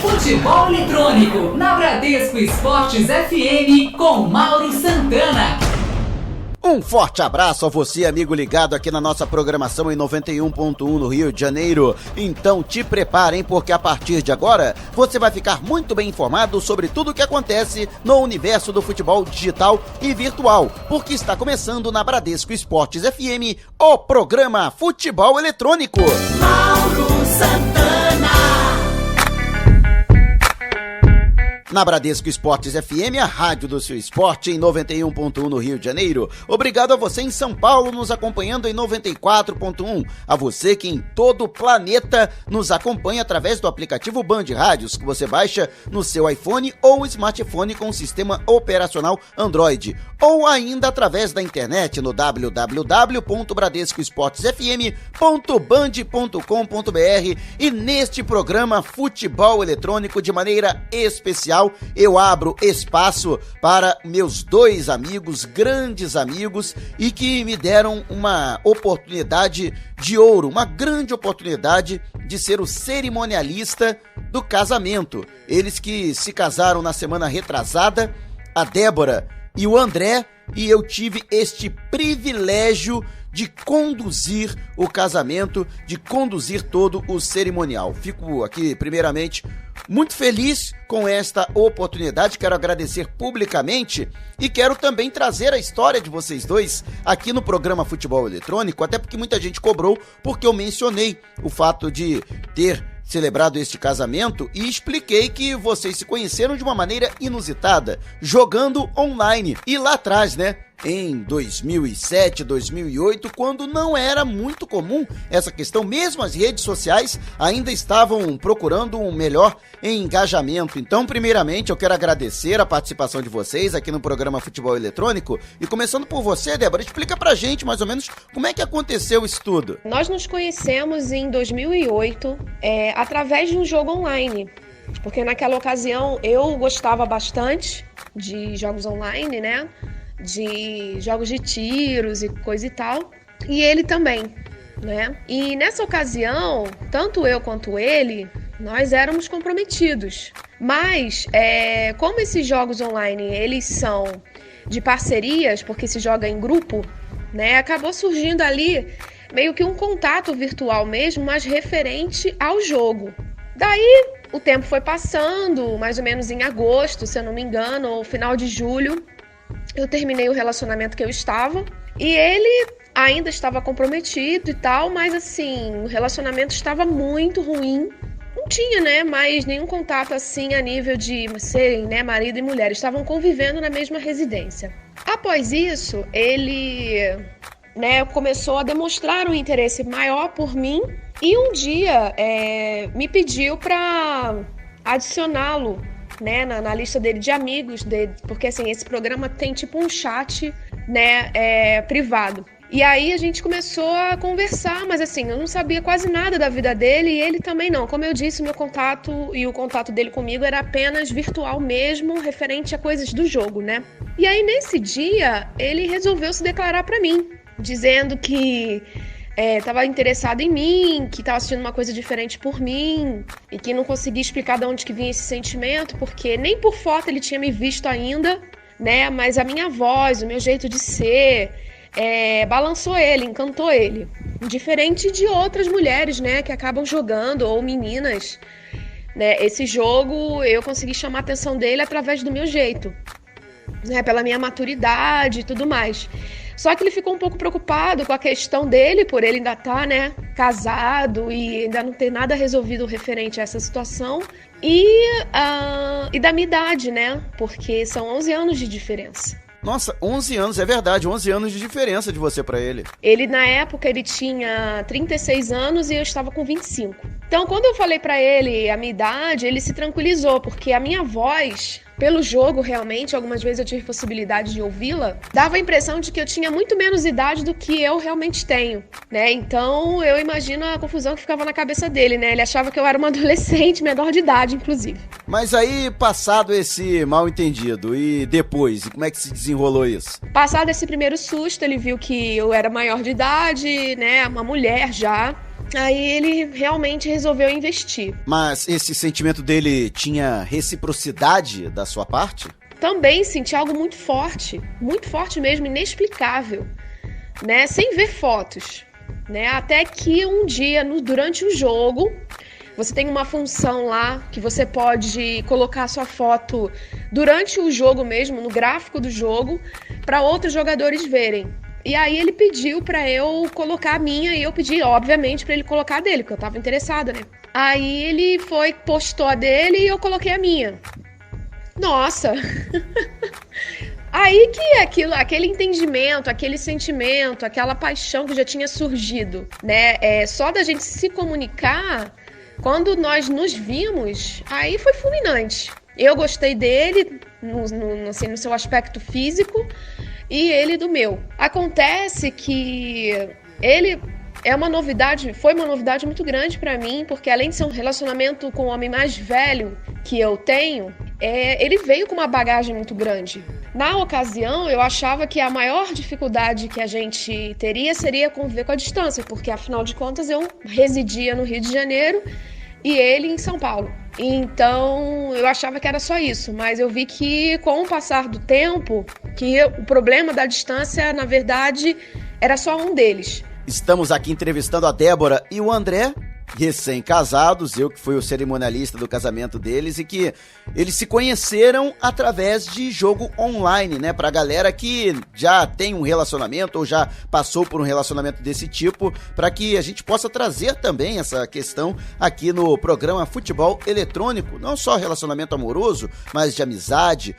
Futebol eletrônico na Bradesco Esportes FM com Mauro Santana. Um forte abraço a você, amigo ligado aqui na nossa programação em 91.1 no Rio de Janeiro. Então te preparem, porque a partir de agora você vai ficar muito bem informado sobre tudo o que acontece no universo do futebol digital e virtual, porque está começando na Bradesco Esportes FM o programa Futebol Eletrônico. Mauro Santana. Na Bradesco Esportes FM, a rádio do seu esporte em 91.1 no Rio de Janeiro. Obrigado a você em São Paulo nos acompanhando em 94.1. A você que em todo o planeta nos acompanha através do aplicativo Band Rádios, que você baixa no seu iPhone ou smartphone com o sistema operacional Android. Ou ainda através da internet no www.bradescoesportesfm.band.com.br. E neste programa Futebol Eletrônico, de maneira especial, eu abro espaço para meus dois amigos, grandes amigos, e que me deram uma oportunidade de ouro, uma grande oportunidade de ser o cerimonialista do casamento. Eles que se casaram na semana retrasada, a Débora e o André, e eu tive este privilégio de conduzir o casamento, de conduzir todo o cerimonial. Fico aqui, primeiramente, muito feliz com esta oportunidade, quero agradecer publicamente e quero também trazer a história de vocês dois aqui no programa Futebol Eletrônico, até porque muita gente cobrou porque eu mencionei o fato de ter celebrado este casamento e expliquei que vocês se conheceram de uma maneira inusitada, jogando online. E lá atrás, né? Em 2007, 2008, quando não era muito comum essa questão, mesmo as redes sociais ainda estavam procurando um melhor engajamento. Então, primeiramente, eu quero agradecer a participação de vocês aqui no programa Futebol Eletrônico. E começando por você, Débora, explica pra gente mais ou menos como é que aconteceu isso tudo. Nós nos conhecemos em 2008, através de um jogo online. Porque naquela ocasião eu gostava bastante de jogos online, né? De jogos de tiros e coisa e tal, e ele também, né? E nessa ocasião, tanto eu quanto ele, nós éramos comprometidos. Mas, como esses jogos online, eles são de parcerias, porque se joga em grupo, né? Acabou surgindo ali meio que um contato virtual mesmo, mas referente ao jogo. Daí, o tempo foi passando, mais ou menos em agosto, se eu não me engano, ou final de julho, eu terminei o relacionamento que eu estava e ele ainda estava comprometido e tal, mas assim, o relacionamento estava muito ruim. Não tinha, né, mais nenhum contato assim a nível de serem, né, marido e mulher. Estavam convivendo na mesma residência. Após isso, ele, né, começou a demonstrar um interesse maior por mim e um dia me pediu para adicioná-lo, né, na lista dele de amigos dele, porque assim, esse programa tem tipo um chat, né, privado. E aí a gente começou a conversar, mas assim, eu não sabia quase nada da vida dele e ele também não. Como eu disse, meu contato e o contato dele comigo era apenas virtual mesmo, referente a coisas do jogo, né? E aí nesse dia, ele resolveu se declarar pra mim, dizendo que estava interessado em mim, que estava assistindo uma coisa diferente por mim e que não conseguia explicar de onde que vinha esse sentimento, porque nem por foto ele tinha me visto ainda, né? Mas a minha voz, o meu jeito de ser, balançou ele, encantou ele. Diferente de outras mulheres, né, que acabam jogando, ou meninas, né? Esse jogo eu consegui chamar a atenção dele através do meu jeito, né? Pela minha maturidade e tudo mais. Só que ele ficou um pouco preocupado com a questão dele, por ele ainda estar, né, casado e ainda não ter nada resolvido referente a essa situação. E da minha idade, né, porque são 11 anos de diferença. Nossa, 11 anos, é verdade, 11 anos de diferença de você pra ele. Ele, na época, ele tinha 36 anos e eu estava com 25. Então, quando eu falei pra ele a minha idade, ele se tranquilizou, porque a minha voz, pelo jogo, realmente, algumas vezes eu tive possibilidade de ouvi-la, dava a impressão de que eu tinha muito menos idade do que eu realmente tenho, né? Então, eu imagino a confusão que ficava na cabeça dele, né? Ele achava que eu era uma adolescente, menor de idade, inclusive. Mas aí, passado esse mal-entendido, e depois, como é que se desenrolou isso? Passado esse primeiro susto, ele viu que eu era maior de idade, né? Uma mulher já, Aí ele realmente resolveu investir. Mas esse sentimento dele tinha reciprocidade da sua parte? Também senti algo muito forte mesmo, inexplicável, né? Sem ver fotos, né? Até que um dia, durante o jogo, você tem uma função lá que você pode colocar a sua foto durante o jogo mesmo, no gráfico do jogo, para outros jogadores verem. E aí ele pediu para eu colocar a minha e eu pedi, obviamente, para ele colocar a dele, porque eu tava interessada, né? Aí ele postou a dele e eu coloquei a minha. Nossa! Aí que aquele entendimento, aquele sentimento, aquela paixão que já tinha surgido, né? Só da gente se comunicar, quando nós nos vimos, aí foi fulminante. Eu gostei dele no seu aspecto físico e ele do meu. Acontece que ele foi uma novidade muito grande pra mim, porque além de ser um relacionamento com o homem mais velho que eu tenho, ele veio com uma bagagem muito grande. Na ocasião, eu achava que a maior dificuldade que a gente teria seria conviver com a distância, porque afinal de contas eu residia no Rio de Janeiro e ele em São Paulo. Então eu achava que era só isso, mas eu vi que com o passar do tempo, que o problema da distância, na verdade, era só um deles. Estamos aqui entrevistando a Débora e o André, recém-casados, eu que fui o cerimonialista do casamento deles, e que eles se conheceram através de jogo online, né? Pra galera que já tem um relacionamento ou já passou por um relacionamento desse tipo, para que a gente possa trazer também essa questão aqui no programa Futebol Eletrônico, não só relacionamento amoroso, mas de amizade,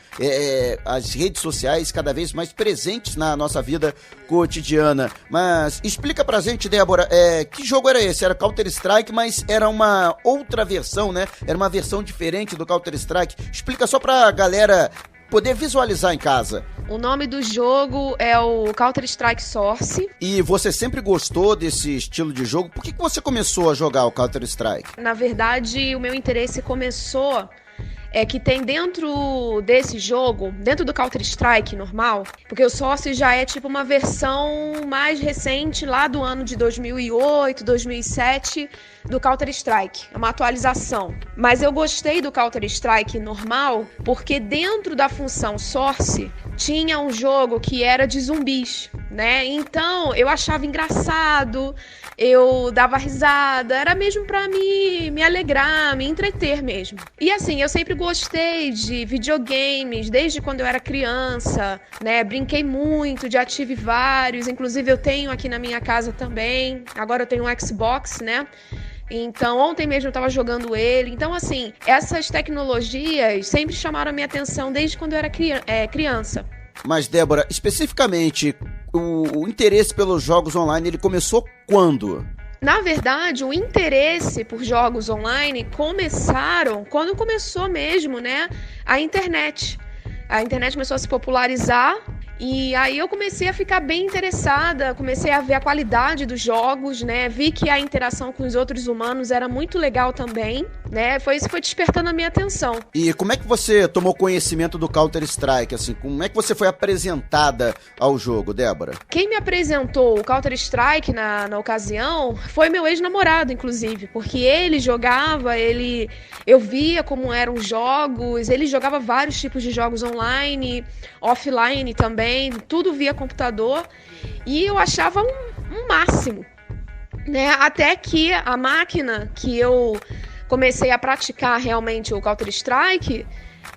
as redes sociais cada vez mais presentes na nossa vida cotidiana. Mas explica pra gente, Débora, que jogo era esse? Era Counter-Strike, mas era uma outra versão, né? Era uma versão diferente do Counter-Strike. Explica só pra galera poder visualizar em casa. O nome do jogo é o Counter-Strike Source. E você sempre gostou desse estilo de jogo? Por que você começou a jogar o Counter-Strike? Na verdade, o meu interesse começou... que tem dentro desse jogo, dentro do Counter-Strike normal, porque o Source já é tipo uma versão mais recente, lá do ano de 2008, 2007, do Counter-Strike, é uma atualização. Mas eu gostei do Counter-Strike normal, porque dentro da função Source tinha um jogo que era de zumbis, né? Então eu achava engraçado, eu dava risada, era mesmo pra me alegrar, me entreter mesmo. E assim, eu sempre gostei de videogames, desde quando eu era criança, né? Brinquei muito, já tive vários, inclusive eu tenho aqui na minha casa também. Agora eu tenho um Xbox, né? Então, ontem mesmo eu estava jogando ele. Então, assim, essas tecnologias sempre chamaram a minha atenção desde quando eu era criança. Mas, Débora, especificamente, o interesse pelos jogos online, ele começou quando? Na verdade, o interesse por jogos online começaram quando começou mesmo, né, a internet. A internet começou a se popularizar e aí eu comecei a ficar bem interessada, comecei a ver a qualidade dos jogos, né, vi que a interação com os outros humanos era muito legal também, né, isso foi despertando a minha atenção. E como é que você tomou conhecimento do Counter-Strike, assim, como é que você foi apresentada ao jogo, Débora? Quem me apresentou o Counter-Strike na ocasião foi meu ex-namorado, inclusive, porque ele jogava, eu via como eram os jogos, ele jogava vários tipos de jogos online, offline também, tudo via computador, e eu achava um máximo, né? Até que a máquina que eu comecei a praticar realmente o Counter-Strike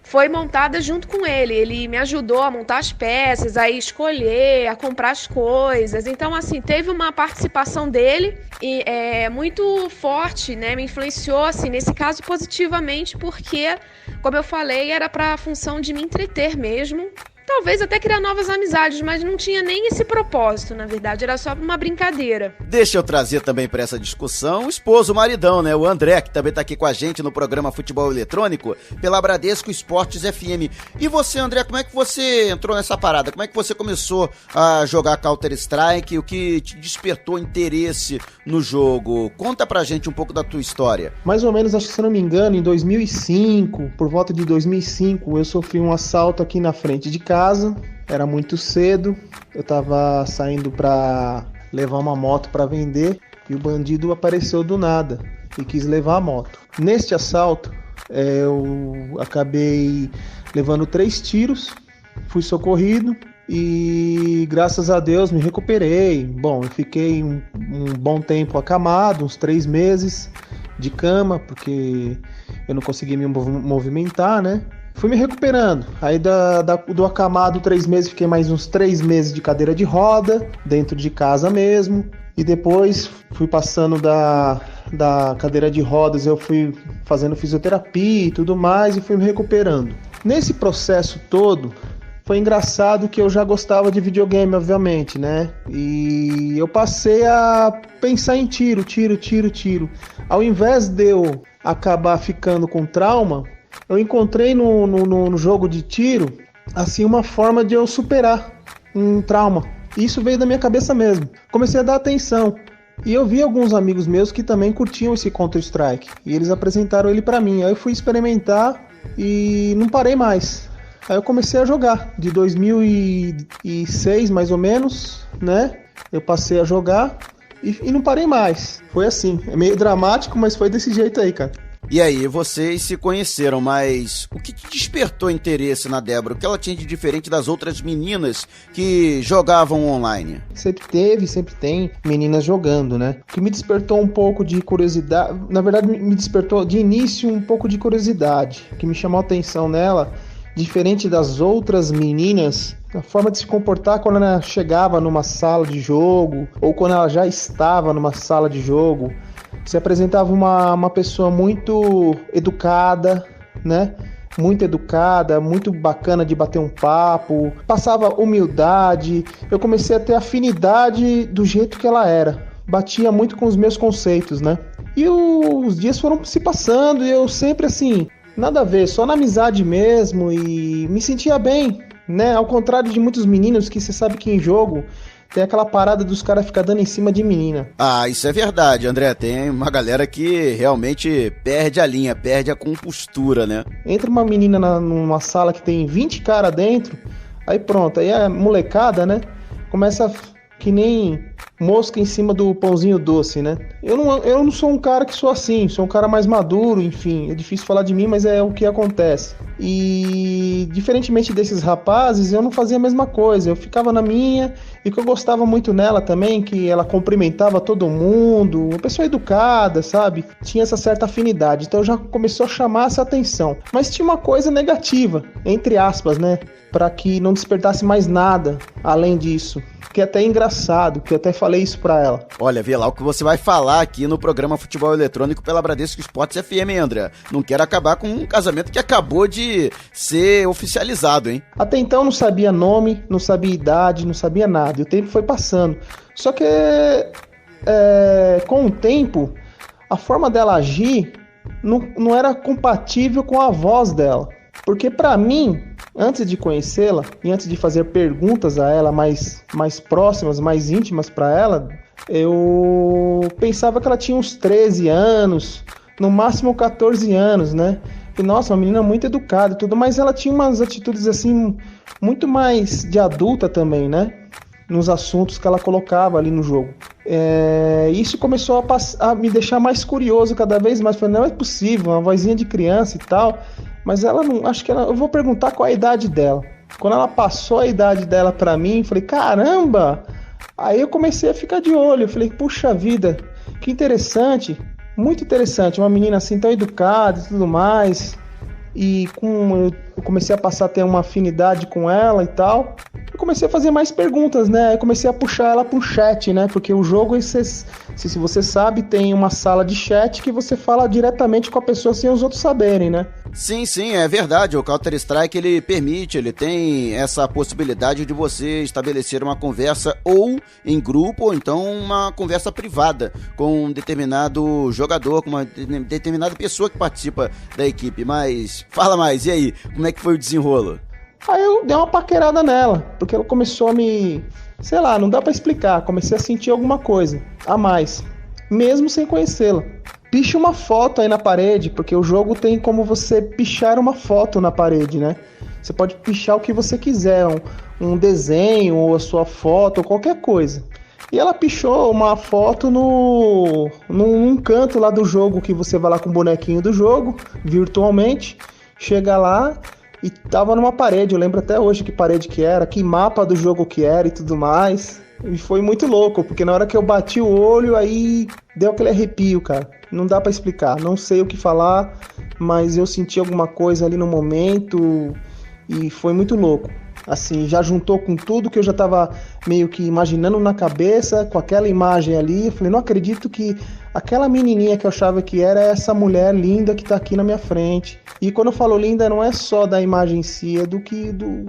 foi montada junto com ele. Ele me ajudou a montar as peças, a escolher, a comprar as coisas. Então, assim, teve uma participação dele e muito forte, né? Me influenciou, assim, nesse caso, positivamente, porque, como eu falei, era para a função de me entreter mesmo. Talvez até criar novas amizades, mas não tinha nem esse propósito, na verdade, era só uma brincadeira. Deixa eu trazer também para essa discussão o esposo, o maridão, né? O André, que também tá aqui com a gente no programa Futebol Eletrônico, pela Bradesco Esportes FM. E você, André, como é que você entrou nessa parada? Como é que você começou a jogar Counter-Strike? O que te despertou interesse no jogo? Conta pra gente um pouco da tua história. Mais ou menos, acho que se eu não me engano, em 2005, por volta de 2005, eu sofri um assalto aqui na frente de casa, era muito cedo, eu tava saindo para levar uma moto para vender e o bandido apareceu do nada e quis levar a moto. Neste assalto, eu acabei levando 3 tiros, fui socorrido e graças a Deus me recuperei. Bom, eu fiquei um bom tempo acamado, uns 3 meses de cama, porque eu não conseguia me movimentar, né? Fui me recuperando. Aí do acamado 3 meses, fiquei mais uns 3 meses de cadeira de roda, dentro de casa mesmo. E depois fui passando da cadeira de rodas, eu fui fazendo fisioterapia e tudo mais, e fui me recuperando. Nesse processo todo, foi engraçado que eu já gostava de videogame, obviamente, né? E eu passei a pensar em tiro. Ao invés de eu acabar ficando com trauma, eu encontrei no jogo de tiro, assim, uma forma de eu superar um trauma. Isso veio da minha cabeça mesmo. Comecei a dar atenção. E eu vi alguns amigos meus que também curtiam esse Counter-Strike. E eles apresentaram ele pra mim. Aí eu fui experimentar e não parei mais. Aí eu comecei a jogar. De 2006, mais ou menos, né? Eu passei a jogar e não parei mais. Foi assim. É meio dramático, mas foi desse jeito aí, cara. E aí, vocês se conheceram, mas o que despertou interesse na Débora? O que ela tinha de diferente das outras meninas que jogavam online? Sempre teve, sempre tem meninas jogando, né? O que me despertou um pouco de curiosidade, na verdade me despertou de início um pouco de curiosidade, o que me chamou a atenção nela, diferente das outras meninas, a forma de se comportar quando ela chegava numa sala de jogo, ou quando ela já estava numa sala de jogo. Se apresentava uma pessoa muito educada, né? Muito educada, muito bacana de bater um papo, passava humildade. Eu comecei a ter afinidade do jeito que ela era. Batia muito com os meus conceitos, né? E os dias foram se passando e eu sempre assim, nada a ver, só na amizade mesmo, e me sentia bem, né? Ao contrário de muitos meninos que você sabe que em jogo tem aquela parada dos caras ficar dando em cima de menina. Ah, isso é verdade, André. Tem uma galera que realmente perde a linha, perde a compostura, né? Entra uma menina numa sala que tem 20 caras dentro, aí pronto, aí a molecada, né? Começa que nem mosca em cima do pãozinho doce, né? Eu não sou um cara que sou assim, sou um cara mais maduro, enfim, é difícil falar de mim, mas é o que acontece. E diferentemente desses rapazes, eu não fazia a mesma coisa, eu ficava na minha, e o que eu gostava muito nela também, que ela cumprimentava todo mundo, uma pessoa educada, sabe? Tinha essa certa afinidade, então já começou a chamar essa atenção. Mas tinha uma coisa negativa, entre aspas, né? Para que não despertasse mais nada além disso. Que é até engraçado, que eu até falei isso pra ela. Olha, vê lá o que você vai falar aqui no programa Futebol Eletrônico pela Bradesco Esportes FM, hein, André? Não quero acabar com um casamento que acabou de ser oficializado, hein? Até então não sabia nome, não sabia idade, não sabia nada. E o tempo foi passando. Só que com o tempo, a forma dela agir não era compatível com a voz dela. Porque pra mim, antes de conhecê-la e antes de fazer perguntas a ela mais próximas, mais íntimas para ela, eu pensava que ela tinha uns 13 anos, no máximo 14 anos, né? E nossa, uma menina muito educada e tudo, mas ela tinha umas atitudes assim, muito mais de adulta também, né? Nos assuntos que ela colocava ali no jogo. Isso começou a me deixar mais curioso cada vez mais. Falei, não é possível, uma vozinha de criança e tal. Mas ela não, acho que eu vou perguntar qual é a idade dela. Quando ela passou a idade dela pra mim, falei, caramba! Aí eu comecei a ficar de olho, eu falei, puxa vida, que interessante, muito interessante, uma menina assim tão educada e tudo mais. E eu comecei a passar a ter uma afinidade com ela e tal. Eu comecei a fazer mais perguntas, né? Eu comecei a puxar ela pro chat, né? Porque o jogo, se você sabe, tem uma sala de chat que você fala diretamente com a pessoa sem os outros saberem, né? Sim, é verdade. O Counter-Strike, ele tem essa possibilidade de você estabelecer uma conversa ou em grupo, ou então uma conversa privada com um determinado jogador, com uma determinada pessoa que participa da equipe. Mas fala mais, e aí? Como é que foi o desenrolo? Aí eu dei uma paquerada nela, porque ela começou a sei lá, não dá pra explicar, comecei a sentir alguma coisa a mais, mesmo sem conhecê-la. Piche uma foto aí na parede, porque o jogo tem como você pichar uma foto na parede, né? Você pode pichar o que você quiser, um desenho, ou a sua foto, ou qualquer coisa. E ela pichou uma foto num canto lá do jogo, que você vai lá com o bonequinho do jogo, virtualmente, chega lá e tava numa parede, eu lembro até hoje que parede que era, que mapa do jogo que era e tudo mais. E foi muito louco, porque na hora que eu bati o olho, aí deu aquele arrepio, cara. Não dá pra explicar, não sei o que falar, mas eu senti alguma coisa ali no momento e foi muito louco. Assim, já juntou com tudo que eu já tava meio que imaginando na cabeça, com aquela imagem ali. Eu falei, não acredito que aquela menininha que eu achava que era essa mulher linda que tá aqui na minha frente. E quando eu falo linda, não é só da imagem em si, é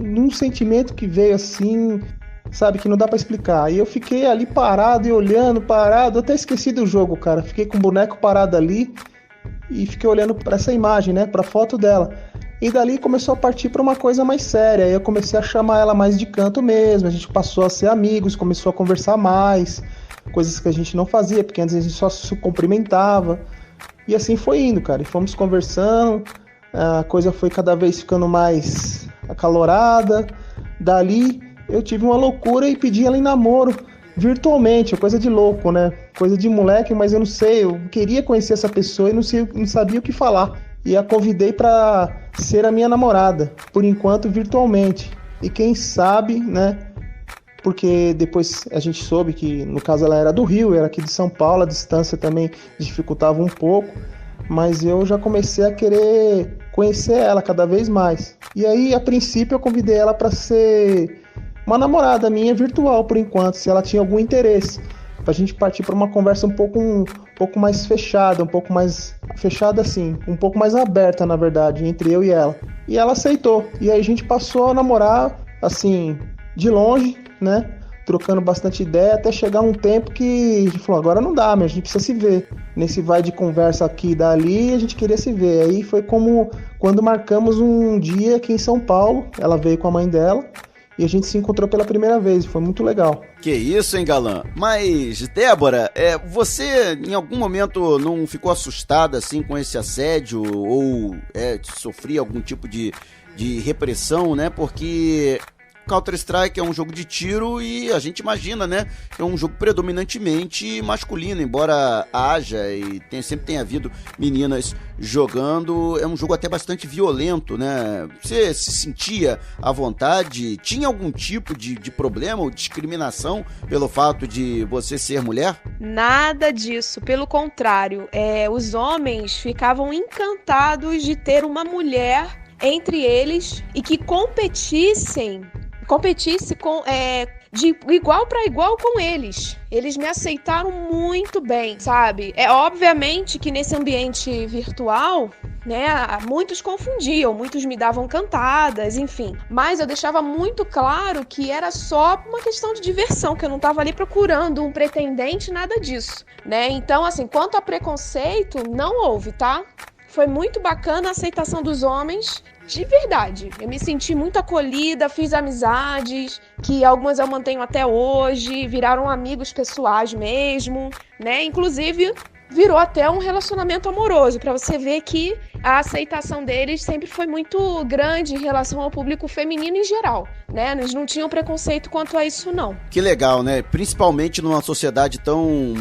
num sentimento que veio assim, sabe, que não dá pra explicar. E eu fiquei ali parado e olhando, parado, eu até esqueci do jogo, cara. Fiquei com o boneco parado ali e fiquei olhando pra essa imagem, né, pra foto dela. E dali começou a partir para uma coisa mais séria. Aí eu comecei a chamar ela mais de canto mesmo. A gente passou a ser amigos, começou a conversar mais. Coisas que a gente não fazia, porque antes a gente só se cumprimentava. E assim foi indo, cara. E fomos conversando. A coisa foi cada vez ficando mais acalorada. Dali eu tive uma loucura e pedi ela em namoro virtualmente. Coisa de louco, né? Coisa de moleque, mas eu não sei. Eu queria conhecer essa pessoa e não sabia o que falar. E a convidei para ser a minha namorada, por enquanto virtualmente. E quem sabe, né? Porque depois a gente soube que, no caso, ela era do Rio, eu era aqui de São Paulo, a distância também dificultava um pouco. Mas eu já comecei a querer conhecer ela cada vez mais. E aí, a princípio, eu convidei ela para ser uma namorada minha virtual, por enquanto, se ela tinha algum interesse. Pra gente partir para uma conversa um pouco mais fechada, um pouco mais fechada assim, um pouco mais aberta, na verdade, entre eu e ela. E ela aceitou. E aí a gente passou a namorar, assim, de longe, né? Trocando bastante ideia, até chegar um tempo que a gente falou, agora não dá, mas a gente precisa se ver. Nesse vai de conversa aqui e dali, a gente queria se ver. Aí foi como quando marcamos um dia aqui em São Paulo, ela veio com a mãe dela, e a gente se encontrou pela primeira vez, foi muito legal. Que isso, hein, galã? Mas, Débora, você em algum momento não ficou assustada, assim, com esse assédio ou sofria algum tipo de repressão, né? Porque Counter-Strike é um jogo de tiro e a gente imagina, né, que é um jogo predominantemente masculino, embora haja e sempre tenha havido meninas jogando, é um jogo até bastante violento, né? Você se sentia à vontade? Tinha algum tipo de problema ou discriminação pelo fato de você ser mulher? Nada disso, pelo contrário, os homens ficavam encantados de ter uma mulher entre eles e que competisse de igual para igual com eles. Eles me aceitaram muito bem, sabe? Obviamente que nesse ambiente virtual, né, muitos confundiam, muitos me davam cantadas, enfim. Mas eu deixava muito claro que era só uma questão de diversão, que eu não estava ali procurando um pretendente, nada disso, né? Então, assim, quanto a preconceito, não houve, tá? Foi muito bacana a aceitação dos homens, de verdade. Eu me senti muito acolhida, fiz amizades, que algumas eu mantenho até hoje, viraram amigos pessoais mesmo, né? Inclusive, virou até um relacionamento amoroso, para você ver que a aceitação deles sempre foi muito grande em relação ao público feminino em geral, né? Eles não tinham preconceito quanto a isso, não. Que legal, né? Principalmente numa sociedade tão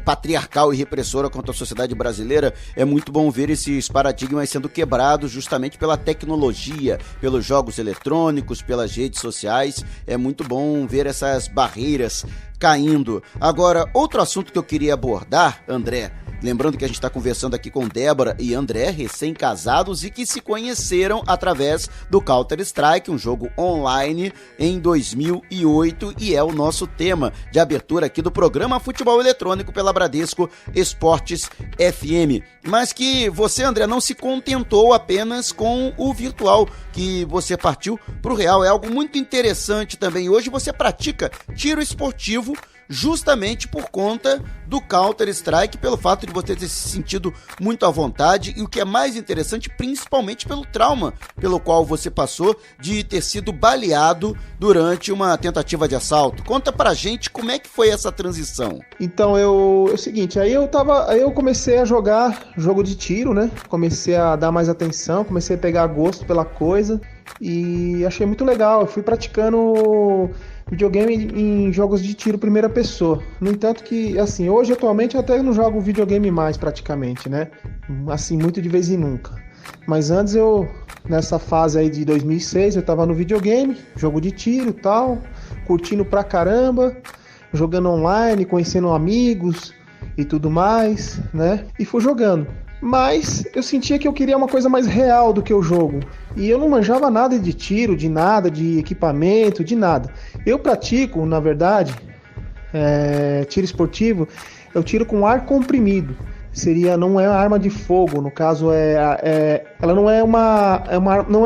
patriarcal e repressora quanto a sociedade brasileira, é muito bom ver esses paradigmas sendo quebrados justamente pela tecnologia, pelos jogos eletrônicos, pelas redes sociais. É muito bom ver essas barreiras caindo. Agora, outro assunto que eu queria abordar, André, lembrando que a gente está conversando aqui com Débora e André, recém-casados e que se conheceram através do Counter-Strike, um jogo online em 2008, e é o nosso tema de abertura aqui do programa Futebol Eletrônico pela Bradesco Esportes FM. Mas que você, André, não se contentou apenas com o virtual, que você partiu para o real. É algo muito interessante também. Hoje você pratica tiro esportivo justamente por conta do Counter-Strike, pelo fato de você ter se sentido muito à vontade e, o que é mais interessante, principalmente pelo trauma pelo qual você passou de ter sido baleado durante uma tentativa de assalto. Conta pra gente como é que foi essa transição. Então, é o seguinte, aí eu comecei a jogar jogo de tiro, né? Comecei a dar mais atenção, comecei a pegar gosto pela coisa e achei muito legal. Eu fui praticando videogame em jogos de tiro primeira pessoa. No entanto que, assim, hoje atualmente eu até não jogo videogame mais praticamente, né? Assim, muito de vez em nunca. Mas antes nessa fase aí de 2006, eu tava no videogame, jogo de tiro e tal, curtindo pra caramba, jogando online, conhecendo amigos e tudo mais, né? E fui jogando. Mas eu sentia que eu queria uma coisa mais real do que o jogo. E eu não manjava nada de tiro, de nada, de equipamento, de nada. Eu pratico, na verdade, tiro esportivo, eu tiro com ar comprimido. Não é arma de fogo, no caso ela não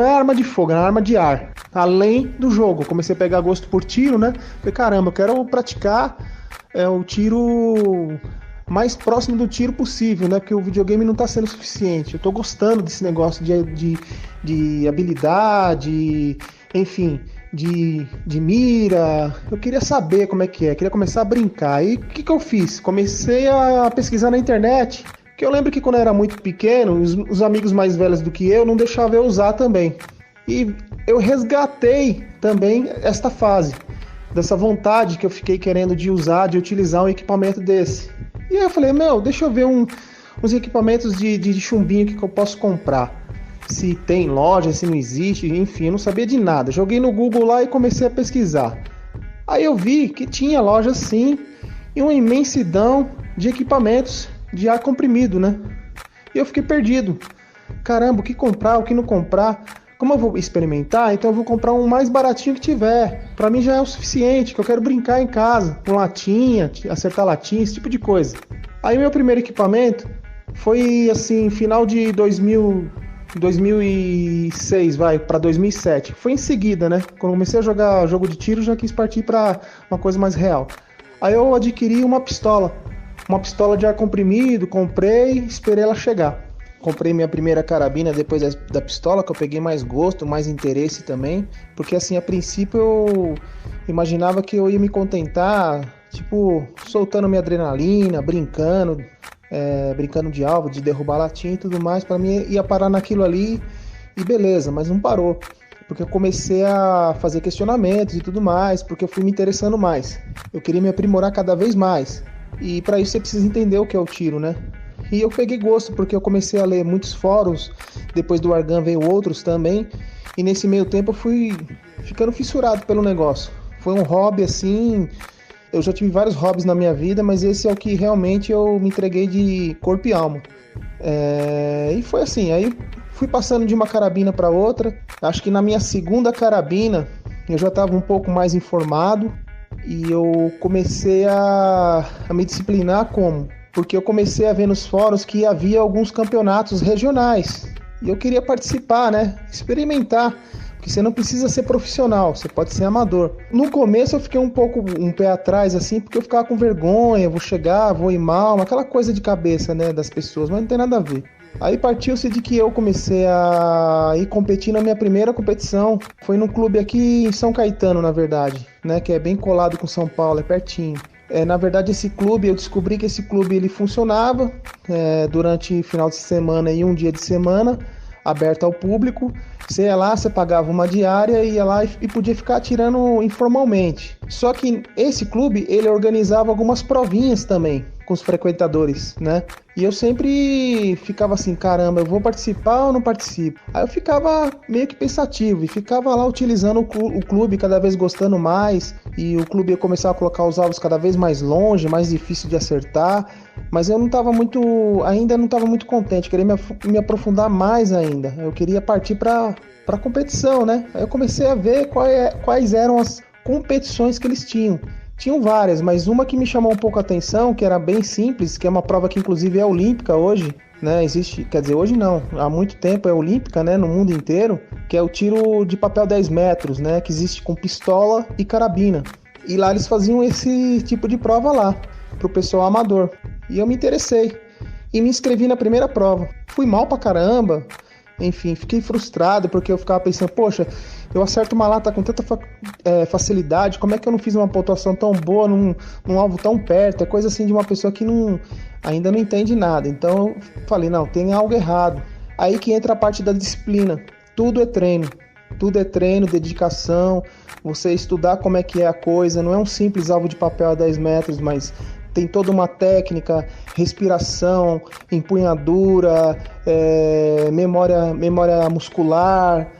é arma de fogo, é uma arma de ar. Além do jogo, eu comecei a pegar gosto por tiro, né? Falei, caramba, eu quero praticar o tiro mais próximo do tiro possível, né? Porque o videogame não está sendo suficiente. Eu estou gostando desse negócio de habilidade, enfim, de mira. Eu queria saber como é que é, queria começar a brincar. E o que eu fiz? Comecei a pesquisar na internet, que eu lembro que quando eu era muito pequeno, os amigos mais velhos do que eu não deixavam eu usar também. E eu resgatei também esta fase, dessa vontade que eu fiquei querendo de utilizar um equipamento desse. E aí eu falei, deixa eu ver uns equipamentos de chumbinho que eu posso comprar. Se tem loja, se não existe, enfim, eu não sabia de nada. Joguei no Google lá e comecei a pesquisar. Aí eu vi que tinha loja sim e uma imensidão de equipamentos de ar comprimido, né? E eu fiquei perdido. Caramba, o que comprar, o que não comprar? Como eu vou experimentar, então eu vou comprar um mais baratinho que tiver. Pra mim já é o suficiente, que eu quero brincar em casa, com latinha, acertar latinha, esse tipo de coisa. Aí meu primeiro equipamento foi assim, final de 2006, para 2007. Foi em seguida, né? Quando eu comecei a jogar jogo de tiro, já quis partir para uma coisa mais real. Aí eu adquiri uma pistola de ar comprimido, comprei, esperei ela chegar. Comprei minha primeira carabina depois da pistola, que eu peguei mais gosto, mais interesse também. Porque assim, a princípio eu imaginava que eu ia me contentar, tipo, soltando minha adrenalina, brincando de alvo, de derrubar latinha e tudo mais. Pra mim ia parar naquilo ali e beleza, mas não parou. Porque eu comecei a fazer questionamentos e tudo mais, porque eu fui me interessando mais. Eu queria me aprimorar cada vez mais. E para isso você precisa entender o que é o tiro, né? E eu peguei gosto, porque eu comecei a ler muitos fóruns, depois do Argan veio outros também, e nesse meio tempo eu fui ficando fissurado pelo negócio. Foi um hobby assim, eu já tive vários hobbies na minha vida, mas esse é o que realmente eu me entreguei de corpo e alma. E foi assim, aí fui passando de uma carabina para outra, acho que na minha segunda carabina eu já estava um pouco mais informado, e eu comecei a me disciplinar como? Porque eu comecei a ver nos fóruns que havia alguns campeonatos regionais. E eu queria participar, né? Experimentar. Porque você não precisa ser profissional, você pode ser amador. No começo eu fiquei um pé atrás, assim, porque eu ficava com vergonha, vou chegar, vou ir mal, aquela coisa de cabeça, né, das pessoas, mas não tem nada a ver. Aí partiu-se de que eu comecei a ir competir na minha primeira competição. Foi num clube aqui em São Caetano, na verdade, né? Que é bem colado com São Paulo, é pertinho. Na verdade, esse clube, eu descobri que esse clube ele funcionava durante final de semana e um dia de semana, aberto ao público. Você ia lá, você pagava uma diária, ia lá e podia ficar atirando informalmente. Só que esse clube, ele organizava algumas provinhas também com os frequentadores, né? E eu sempre ficava assim, caramba, eu vou participar ou não participo? Aí eu ficava meio que pensativo e ficava lá utilizando o clube, cada vez gostando mais, e o clube ia começar a colocar os alvos cada vez mais longe, mais difícil de acertar, mas eu ainda não estava muito contente, queria me aprofundar mais ainda, eu queria partir para competição, né? Aí eu comecei a ver quais eram as competições que eles tinham. Tinham várias, mas uma que me chamou um pouco a atenção, que era bem simples, que é uma prova que inclusive é olímpica hoje, né? Existe, quer dizer, hoje não, há muito tempo é olímpica, né? No mundo inteiro, que é o tiro de papel 10 metros, né? Que existe com pistola e carabina. E lá eles faziam esse tipo de prova lá, pro pessoal amador. E eu me interessei e me inscrevi na primeira prova. Fui mal pra caramba. Enfim, fiquei frustrado porque eu ficava pensando, poxa, eu acerto uma lata com tanta facilidade, como é que eu não fiz uma pontuação tão boa num alvo tão perto? É coisa assim de uma pessoa que ainda não entende nada. Então eu falei, não, tem algo errado. Aí que entra a parte da disciplina, tudo é treino. Tudo é treino, dedicação, você estudar como é que é a coisa, não é um simples alvo de papel a 10 metros, mas tem toda uma técnica, respiração, empunhadura, memória muscular,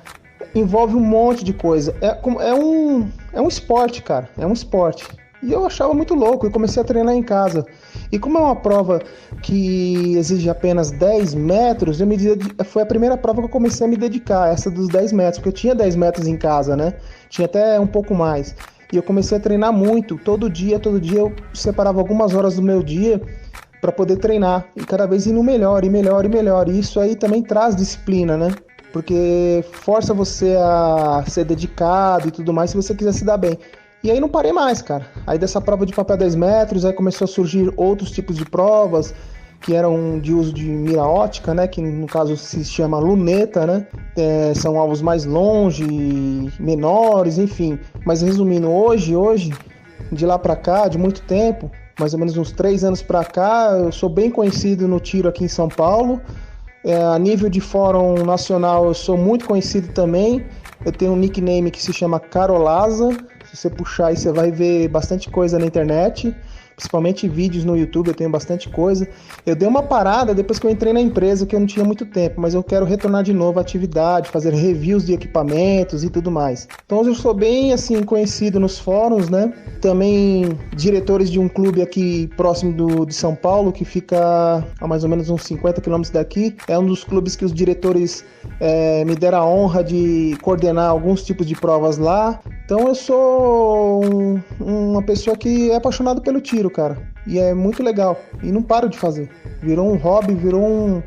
envolve um monte de coisa. É um esporte, cara, é um esporte. E eu achava muito louco, eu comecei a treinar em casa. E como é uma prova que exige apenas 10 metros, foi a primeira prova que eu comecei a me dedicar, essa dos 10 metros, porque eu tinha 10 metros em casa, né? Tinha até um pouco mais. E eu comecei a treinar muito, todo dia eu separava algumas horas do meu dia para poder treinar. E cada vez indo melhor, e melhor, e melhor. E isso aí também traz disciplina, né? Porque força você a ser dedicado e tudo mais, se você quiser se dar bem. E aí não parei mais, cara. Aí dessa prova de papel 10 metros, aí começou a surgir outros tipos de provas, que eram de uso de mira ótica, né? Que no caso se chama luneta, né? São alvos mais longe, menores, enfim. Mas resumindo, hoje, de lá pra cá, de muito tempo, mais ou menos uns 3 anos pra cá, eu sou bem conhecido no tiro aqui em São Paulo. A nível de fórum nacional, eu sou muito conhecido também. Eu tenho um nickname que se chama Carolaza. Se você puxar aí, você vai ver bastante coisa na internet, principalmente vídeos no YouTube, eu tenho bastante coisa. Eu dei uma parada depois que eu entrei na empresa, que eu não tinha muito tempo, mas eu quero retornar de novo à atividade, fazer reviews de equipamentos e tudo mais. Então eu sou bem assim conhecido nos fóruns, né? Também diretores de um clube aqui próximo de São Paulo, que fica a mais ou menos uns 50 quilômetros daqui. É um dos clubes que os diretores me deram a honra de coordenar alguns tipos de provas lá. Então eu sou uma pessoa que é apaixonada pelo tiro, cara. E é muito legal. E não paro de fazer. Virou um hobby, virou um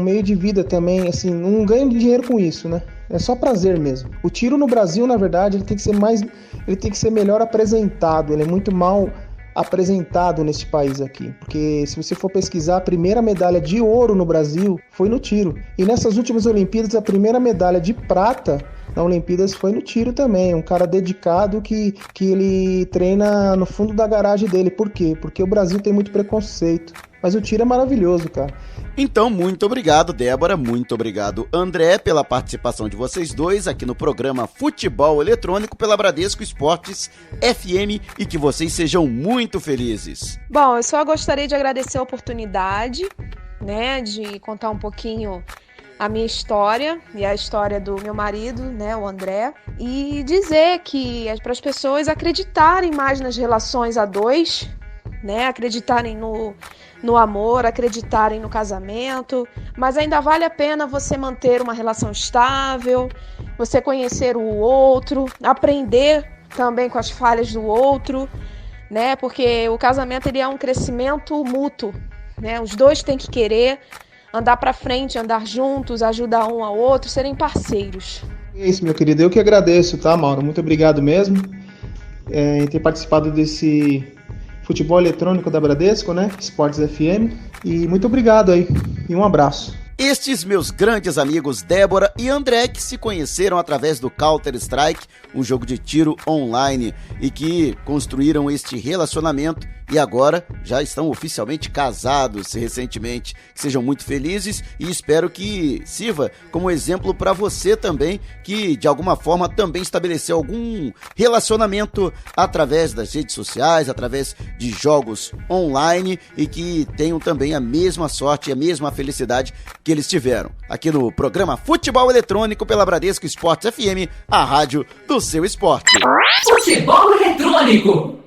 meio de vida também. Assim, não ganho dinheiro com isso, né? É só prazer mesmo. O tiro no Brasil, na verdade, ele tem que ser melhor apresentado. Ele é muito mal apresentado neste país aqui. Porque se você for pesquisar, a primeira medalha de ouro no Brasil foi no tiro. E nessas últimas Olimpíadas, a primeira medalha de prata na Olimpíadas foi no tiro também, um cara dedicado que ele treina no fundo da garagem dele. Por quê? Porque o Brasil tem muito preconceito, mas o tiro é maravilhoso, cara. Então, muito obrigado, Débora, muito obrigado, André, pela participação de vocês dois aqui no programa Futebol Eletrônico pela Bradesco Esportes FM e que vocês sejam muito felizes. Bom, eu só gostaria de agradecer a oportunidade, né, de contar um pouquinho a minha história e a história do meu marido, né, o André, e dizer que é para as pessoas acreditarem mais nas relações a dois, né, acreditarem no amor, acreditarem no casamento, mas ainda vale a pena você manter uma relação estável, você conhecer o outro, aprender também com as falhas do outro, né, porque o casamento ele é um crescimento mútuo, né, os dois têm que querer andar para frente, andar juntos, ajudar um ao outro, serem parceiros. É isso, meu querido. Eu que agradeço, tá, Mauro? Muito obrigado mesmo em ter participado desse futebol eletrônico da Bradesco, né? Esportes FM. E muito obrigado aí. E um abraço. Estes meus grandes amigos Débora e André, que se conheceram através do Counter-Strike, um jogo de tiro online, e que construíram este relacionamento e agora já estão oficialmente casados recentemente. Que sejam muito felizes e espero que sirva como exemplo para você também, que de alguma forma também estabeleceu algum relacionamento através das redes sociais, através de jogos online e que tenham também a mesma sorte e a mesma felicidade que eles tiveram. Aqui no programa Futebol Eletrônico pela Bradesco Esportes FM, a rádio do seu esporte. Futebol Eletrônico.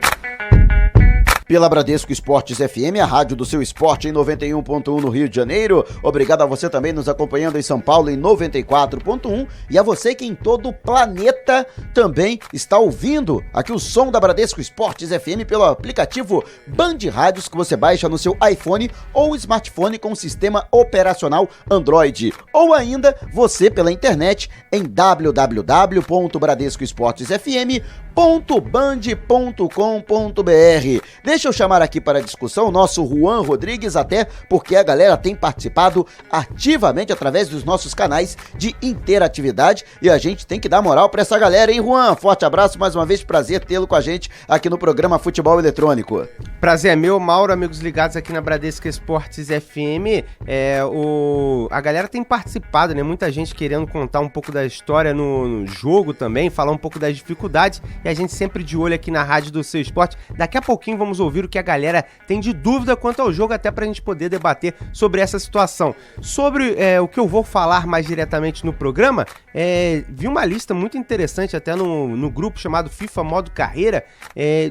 Pela Bradesco Esportes FM, a rádio do seu esporte em 91.1 no Rio de Janeiro. Obrigado a você também nos acompanhando em São Paulo em 94.1 e a você que em todo o planeta também está ouvindo aqui o som da Bradesco Esportes FM pelo aplicativo Band Rádios que você baixa no seu iPhone ou smartphone com sistema operacional Android. Ou ainda você pela internet em www.bradescoesportesfm.band.com.br. Deixa eu chamar aqui para a discussão o nosso Juan Rodrigues, até porque a galera tem participado ativamente através dos nossos canais de interatividade e a gente tem que dar moral para essa galera, hein, Juan? Forte abraço, mais uma vez, prazer tê-lo com a gente aqui no programa Futebol Eletrônico. Prazer é meu, Mauro, amigos ligados aqui na Bradesco Esportes FM. A galera tem participado, né? Muita gente querendo contar um pouco da história no jogo também, falar um pouco das dificuldades, e a gente sempre de olho aqui na Rádio do Seu Esporte. Daqui a pouquinho vamos ouvir o que a galera tem de dúvida quanto ao jogo, até pra gente poder debater sobre essa situação. Sobre o que eu vou falar mais diretamente no programa, vi uma lista muito interessante até no grupo chamado FIFA Modo Carreira,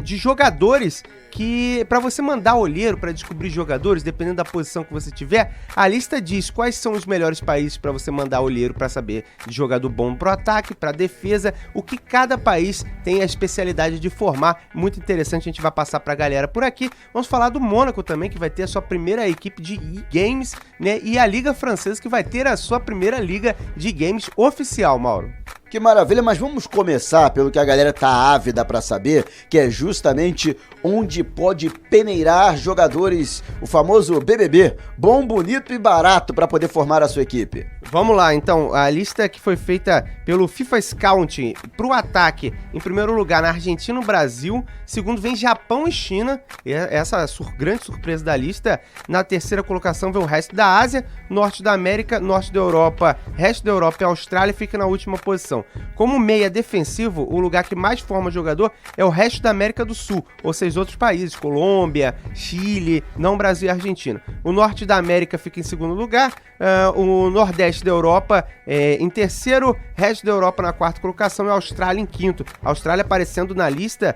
de jogadores que, para você mandar olheiro para descobrir jogadores, dependendo da posição que você tiver, a lista diz quais são os melhores países para você mandar olheiro para saber de jogador bom pro ataque, para defesa, o que cada país tem a especialidade de formar. Muito interessante, a gente vai passar pra galera por aqui. Vamos falar do Mônaco também, que vai ter a sua primeira equipe de e-games, né? E a Liga Francesa, que vai ter a sua primeira liga de games oficial, Mauro. Que maravilha, mas vamos começar pelo que a galera tá ávida pra saber, que é justamente onde pode peneirar jogadores, o famoso BBB, bom, bonito e barato para poder formar a sua equipe. Vamos lá, então, a lista que foi feita pelo FIFA Scout pro ataque, em primeiro lugar na Argentina e Brasil, segundo vem Japão e China, essa grande surpresa da lista. Na terceira colocação vem o resto da Ásia, norte da América, norte da Europa, resto da Europa e Austrália fica na última posição. Como meia defensivo, o lugar que mais forma jogador é o resto da América do Sul, ou seja, outros países, Colômbia, Chile, não Brasil e Argentina. O norte da América fica em segundo lugar, o nordeste da Europa em terceiro, resto da Europa na quarta colocação e a Austrália em quinto. A Austrália aparecendo na lista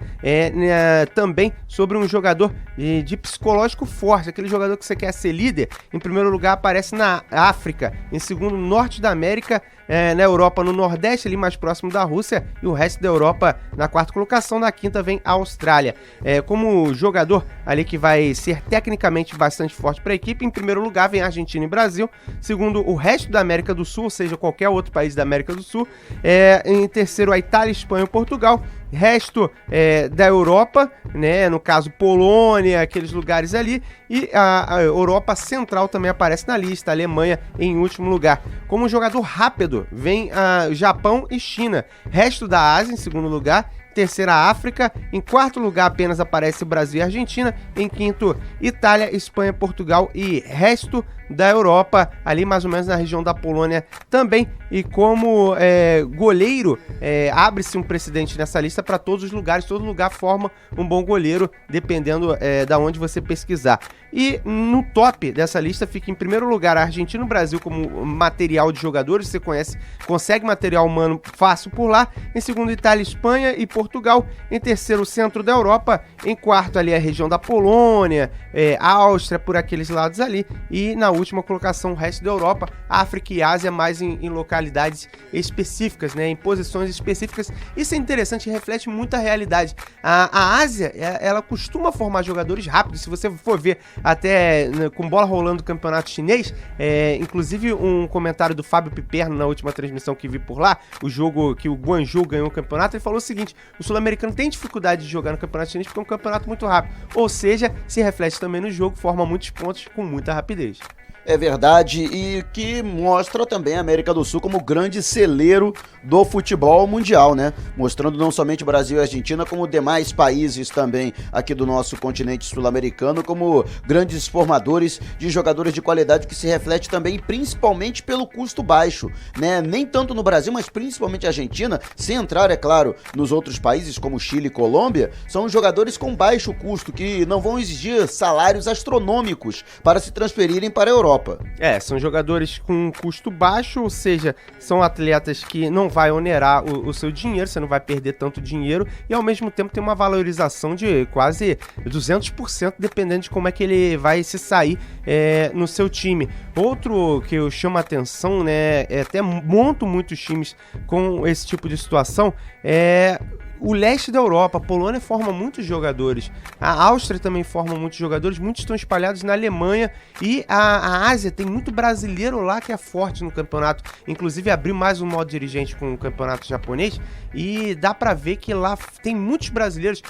também sobre um jogador de psicológico forte, aquele jogador que você quer ser líder. Em primeiro lugar aparece na África, em segundo norte da América, na Europa no nordeste, ali mais próximo da Rússia, e o resto da Europa na quarta colocação. Na quinta vem a Austrália. Como jogador ali que vai ser tecnicamente bastante forte para a equipe, em primeiro lugar vem a Argentina e Brasil, segundo o resto da América do Sul, ou seja, qualquer outro país da América do Sul, em terceiro a Itália, Espanha e Portugal, resto da Europa, né, no caso Polônia, aqueles lugares ali, e a Europa Central também aparece na lista, a Alemanha em último lugar. Como jogador rápido vem Japão e China, resto da Ásia em segundo lugar, terceira África, em quarto lugar apenas aparece Brasil e Argentina, em quinto Itália, Espanha, Portugal e resto da Europa, ali mais ou menos na região da Polônia também. E como goleiro, abre-se um precedente nessa lista para todos os lugares, todo lugar forma um bom goleiro, dependendo da onde você pesquisar. E no top dessa lista fica em primeiro lugar a Argentina e o Brasil como material de jogadores, você consegue material humano fácil por lá. Em segundo, Itália, Espanha e Portugal. Em terceiro, o centro da Europa. Em quarto, ali a região da Polônia, Áustria, por aqueles lados ali. E na última colocação, o resto da Europa, África e Ásia, mais em localidades específicas, né, em posições específicas. Isso é interessante, reflete muito a realidade. A Ásia, ela costuma formar jogadores rápidos. Se você for ver até com bola rolando do campeonato chinês, inclusive um comentário do Fábio Piperno na última transmissão que vi por lá, o jogo que o Guangzhou ganhou o campeonato, ele falou o seguinte: o sul-americano tem dificuldade de jogar no campeonato chinês porque é um campeonato muito rápido, ou seja, se reflete também no jogo, forma muitos pontos com muita rapidez. É verdade, e que mostra também a América do Sul como grande celeiro do futebol mundial, né? Mostrando não somente Brasil e Argentina, como demais países também aqui do nosso continente sul-americano, como grandes formadores de jogadores de qualidade, que se reflete também principalmente pelo custo baixo, né? Nem tanto no Brasil, mas principalmente a Argentina, sem entrar, é claro, nos outros países como Chile e Colômbia, são jogadores com baixo custo, que não vão exigir salários astronômicos para se transferirem para a Europa. São jogadores com custo baixo, ou seja, são atletas que não vai onerar o seu dinheiro, você não vai perder tanto dinheiro, e ao mesmo tempo tem uma valorização de quase 200%, dependendo de como é que ele vai se sair no seu time. Outro que eu chamo a atenção, né, até monto muitos times com esse tipo de situação, o leste da Europa, a Polônia forma muitos jogadores, a Áustria também forma muitos jogadores, muitos estão espalhados na Alemanha e a Ásia tem muito brasileiro lá que é forte no campeonato, inclusive abriu mais um modo dirigente com o campeonato japonês e dá pra ver que lá tem muitos brasileiros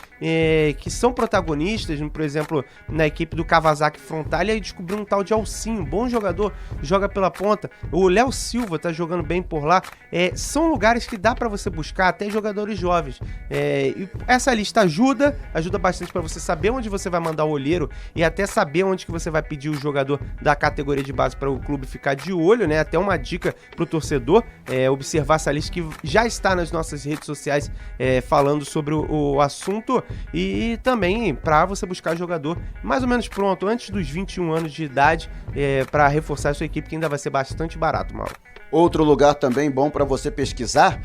que são protagonistas, por exemplo, na equipe do Kawasaki Frontale, e aí descobriu um tal de Alcinho, bom jogador, joga pela ponta, o Léo Silva tá jogando bem por lá, são lugares que dá pra você buscar até jogadores jovens, e essa lista ajuda bastante pra você saber onde você vai mandar o olheiro e até saber onde que você vai pedir o jogador da categoria de base para o clube ficar de olho, né? Até uma dica pro torcedor, observar essa lista que já está nas nossas redes sociais falando sobre o assunto e também para você buscar jogador mais ou menos pronto, antes dos 21 anos de idade, para reforçar a sua equipe, que ainda vai ser bastante barato, Mauro. Outro lugar também bom para você pesquisar,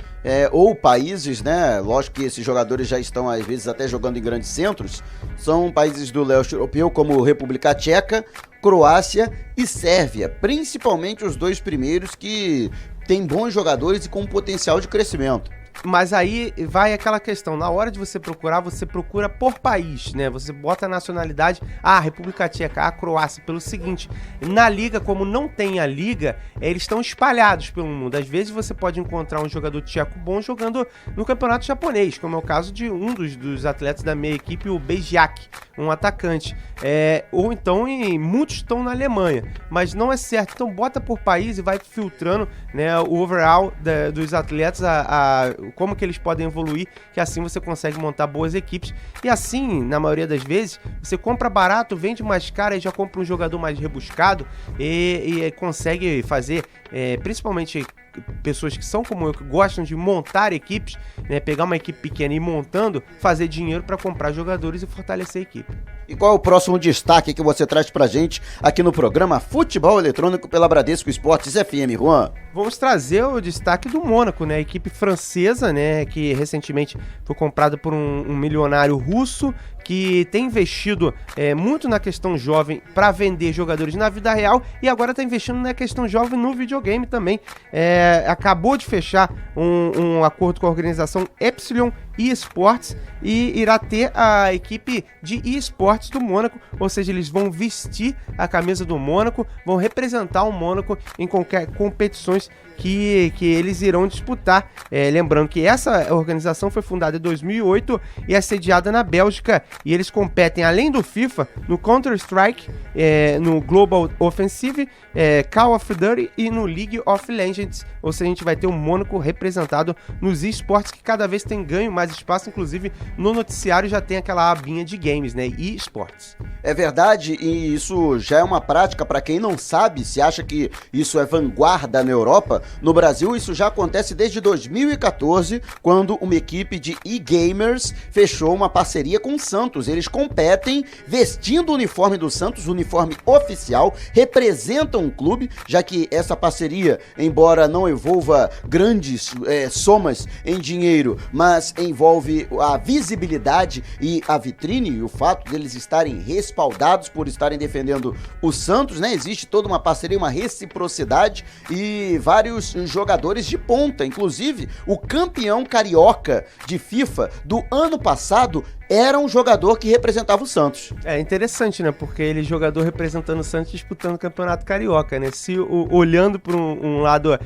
ou países, né? Lógico que esses jogadores já estão, às vezes, até jogando em grandes centros. São países do leste europeu, como República Tcheca, Croácia e Sérvia. Principalmente os dois primeiros, que têm bons jogadores e com potencial de crescimento. Mas aí vai aquela questão, na hora de você procura por país, né? Você bota a nacionalidade, a República Tcheca, a Croácia, pelo seguinte, na liga, como não tem a liga, eles estão espalhados pelo mundo. Às vezes você pode encontrar um jogador tcheco bom jogando no campeonato japonês, como é o caso de um dos atletas da minha equipe, o Bejiak, um atacante. Ou então, muitos estão na Alemanha, mas não é certo. Então bota por país e vai filtrando, né, o overall dos atletas, como que eles podem evoluir, que assim você consegue montar boas equipes. E assim, na maioria das vezes, você compra barato, vende mais caro e já compra um jogador mais rebuscado e consegue fazer, principalmente pessoas que são como eu, que gostam de montar equipes, né, pegar uma equipe pequena e ir montando, fazer dinheiro para comprar jogadores e fortalecer a equipe. E qual é o próximo destaque que você traz pra gente aqui no programa Futebol Eletrônico pela Bradesco Esportes FM, Juan? Vamos trazer o destaque do Mônaco, né? A equipe francesa, né? Que recentemente foi comprada por um milionário russo que tem investido muito na questão jovem para vender jogadores na vida real e agora está investindo na questão jovem no videogame também. Acabou de fechar um acordo com a organização Epsilon eSports e irá ter a equipe de eSports do Mônaco, ou seja, eles vão vestir a camisa do Mônaco, vão representar o Mônaco em qualquer competições que eles irão disputar. Lembrando que essa organização foi fundada em 2008 e é sediada na Bélgica, e eles competem, além do FIFA, no Counter-Strike, no Global Offensive, Call of Duty e no League of Legends. Ou seja, a gente vai ter o Mônaco representado nos esportes, que cada vez tem ganho mais espaço, inclusive no noticiário já tem aquela abinha de games, né, esportes. É verdade, e isso já é uma prática para quem não sabe, se acha que isso é vanguarda na Europa. No Brasil, isso já acontece desde 2014, quando uma equipe de e-gamers fechou uma parceria com o Santos. Eles competem vestindo o uniforme do Santos, o uniforme oficial, representam o clube, já que essa parceria, embora não envolva grandes somas em dinheiro, mas envolve a visibilidade e a vitrine, e o fato deles estarem respaldados por estarem defendendo o Santos, né? Existe toda uma parceria, uma reciprocidade e vários jogadores de ponta, inclusive o campeão carioca de FIFA do ano passado era um jogador que representava o Santos. É interessante, né? Porque ele é jogador representando o Santos disputando o Campeonato Carioca, né? Se olhando por um lado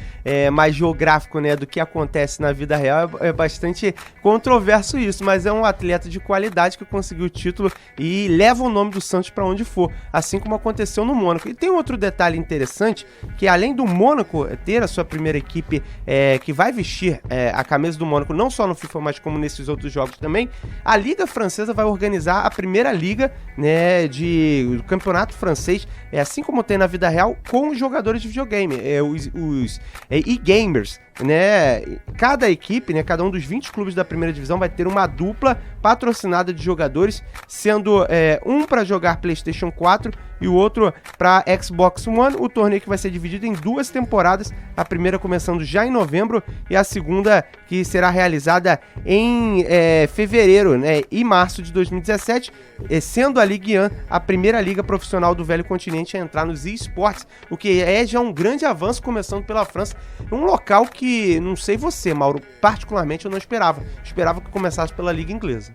mais geográfico, né, do que acontece na vida real, é bastante controverso isso, mas é um atleta de qualidade que conseguiu o título e leva o nome do Santos para onde for, assim como aconteceu no Mônaco. E tem outro detalhe interessante, que além do Mônaco ter a sua primeira equipe que vai vestir a camisa do Mônaco, não só no FIFA, mas como nesses outros jogos também, a Liga Francesa vai organizar a primeira liga, né, do campeonato francês, assim como tem na vida real, com os jogadores de videogame, os e-gamers, né? Cada equipe, né, cada um dos 20 clubes da primeira divisão vai ter uma dupla patrocinada de jogadores, sendo um para jogar PlayStation 4 e o outro para Xbox One. O torneio que vai ser dividido em 2 temporadas, a primeira começando já em novembro e a segunda que será realizada em fevereiro, né, e março de 2017, sendo a Ligue 1 a primeira liga profissional do velho continente a entrar nos esportes, o que é já um grande avanço, começando pela França, um local que que, não sei você, Mauro, particularmente eu não esperava. Esperava que começasse pela Liga Inglesa.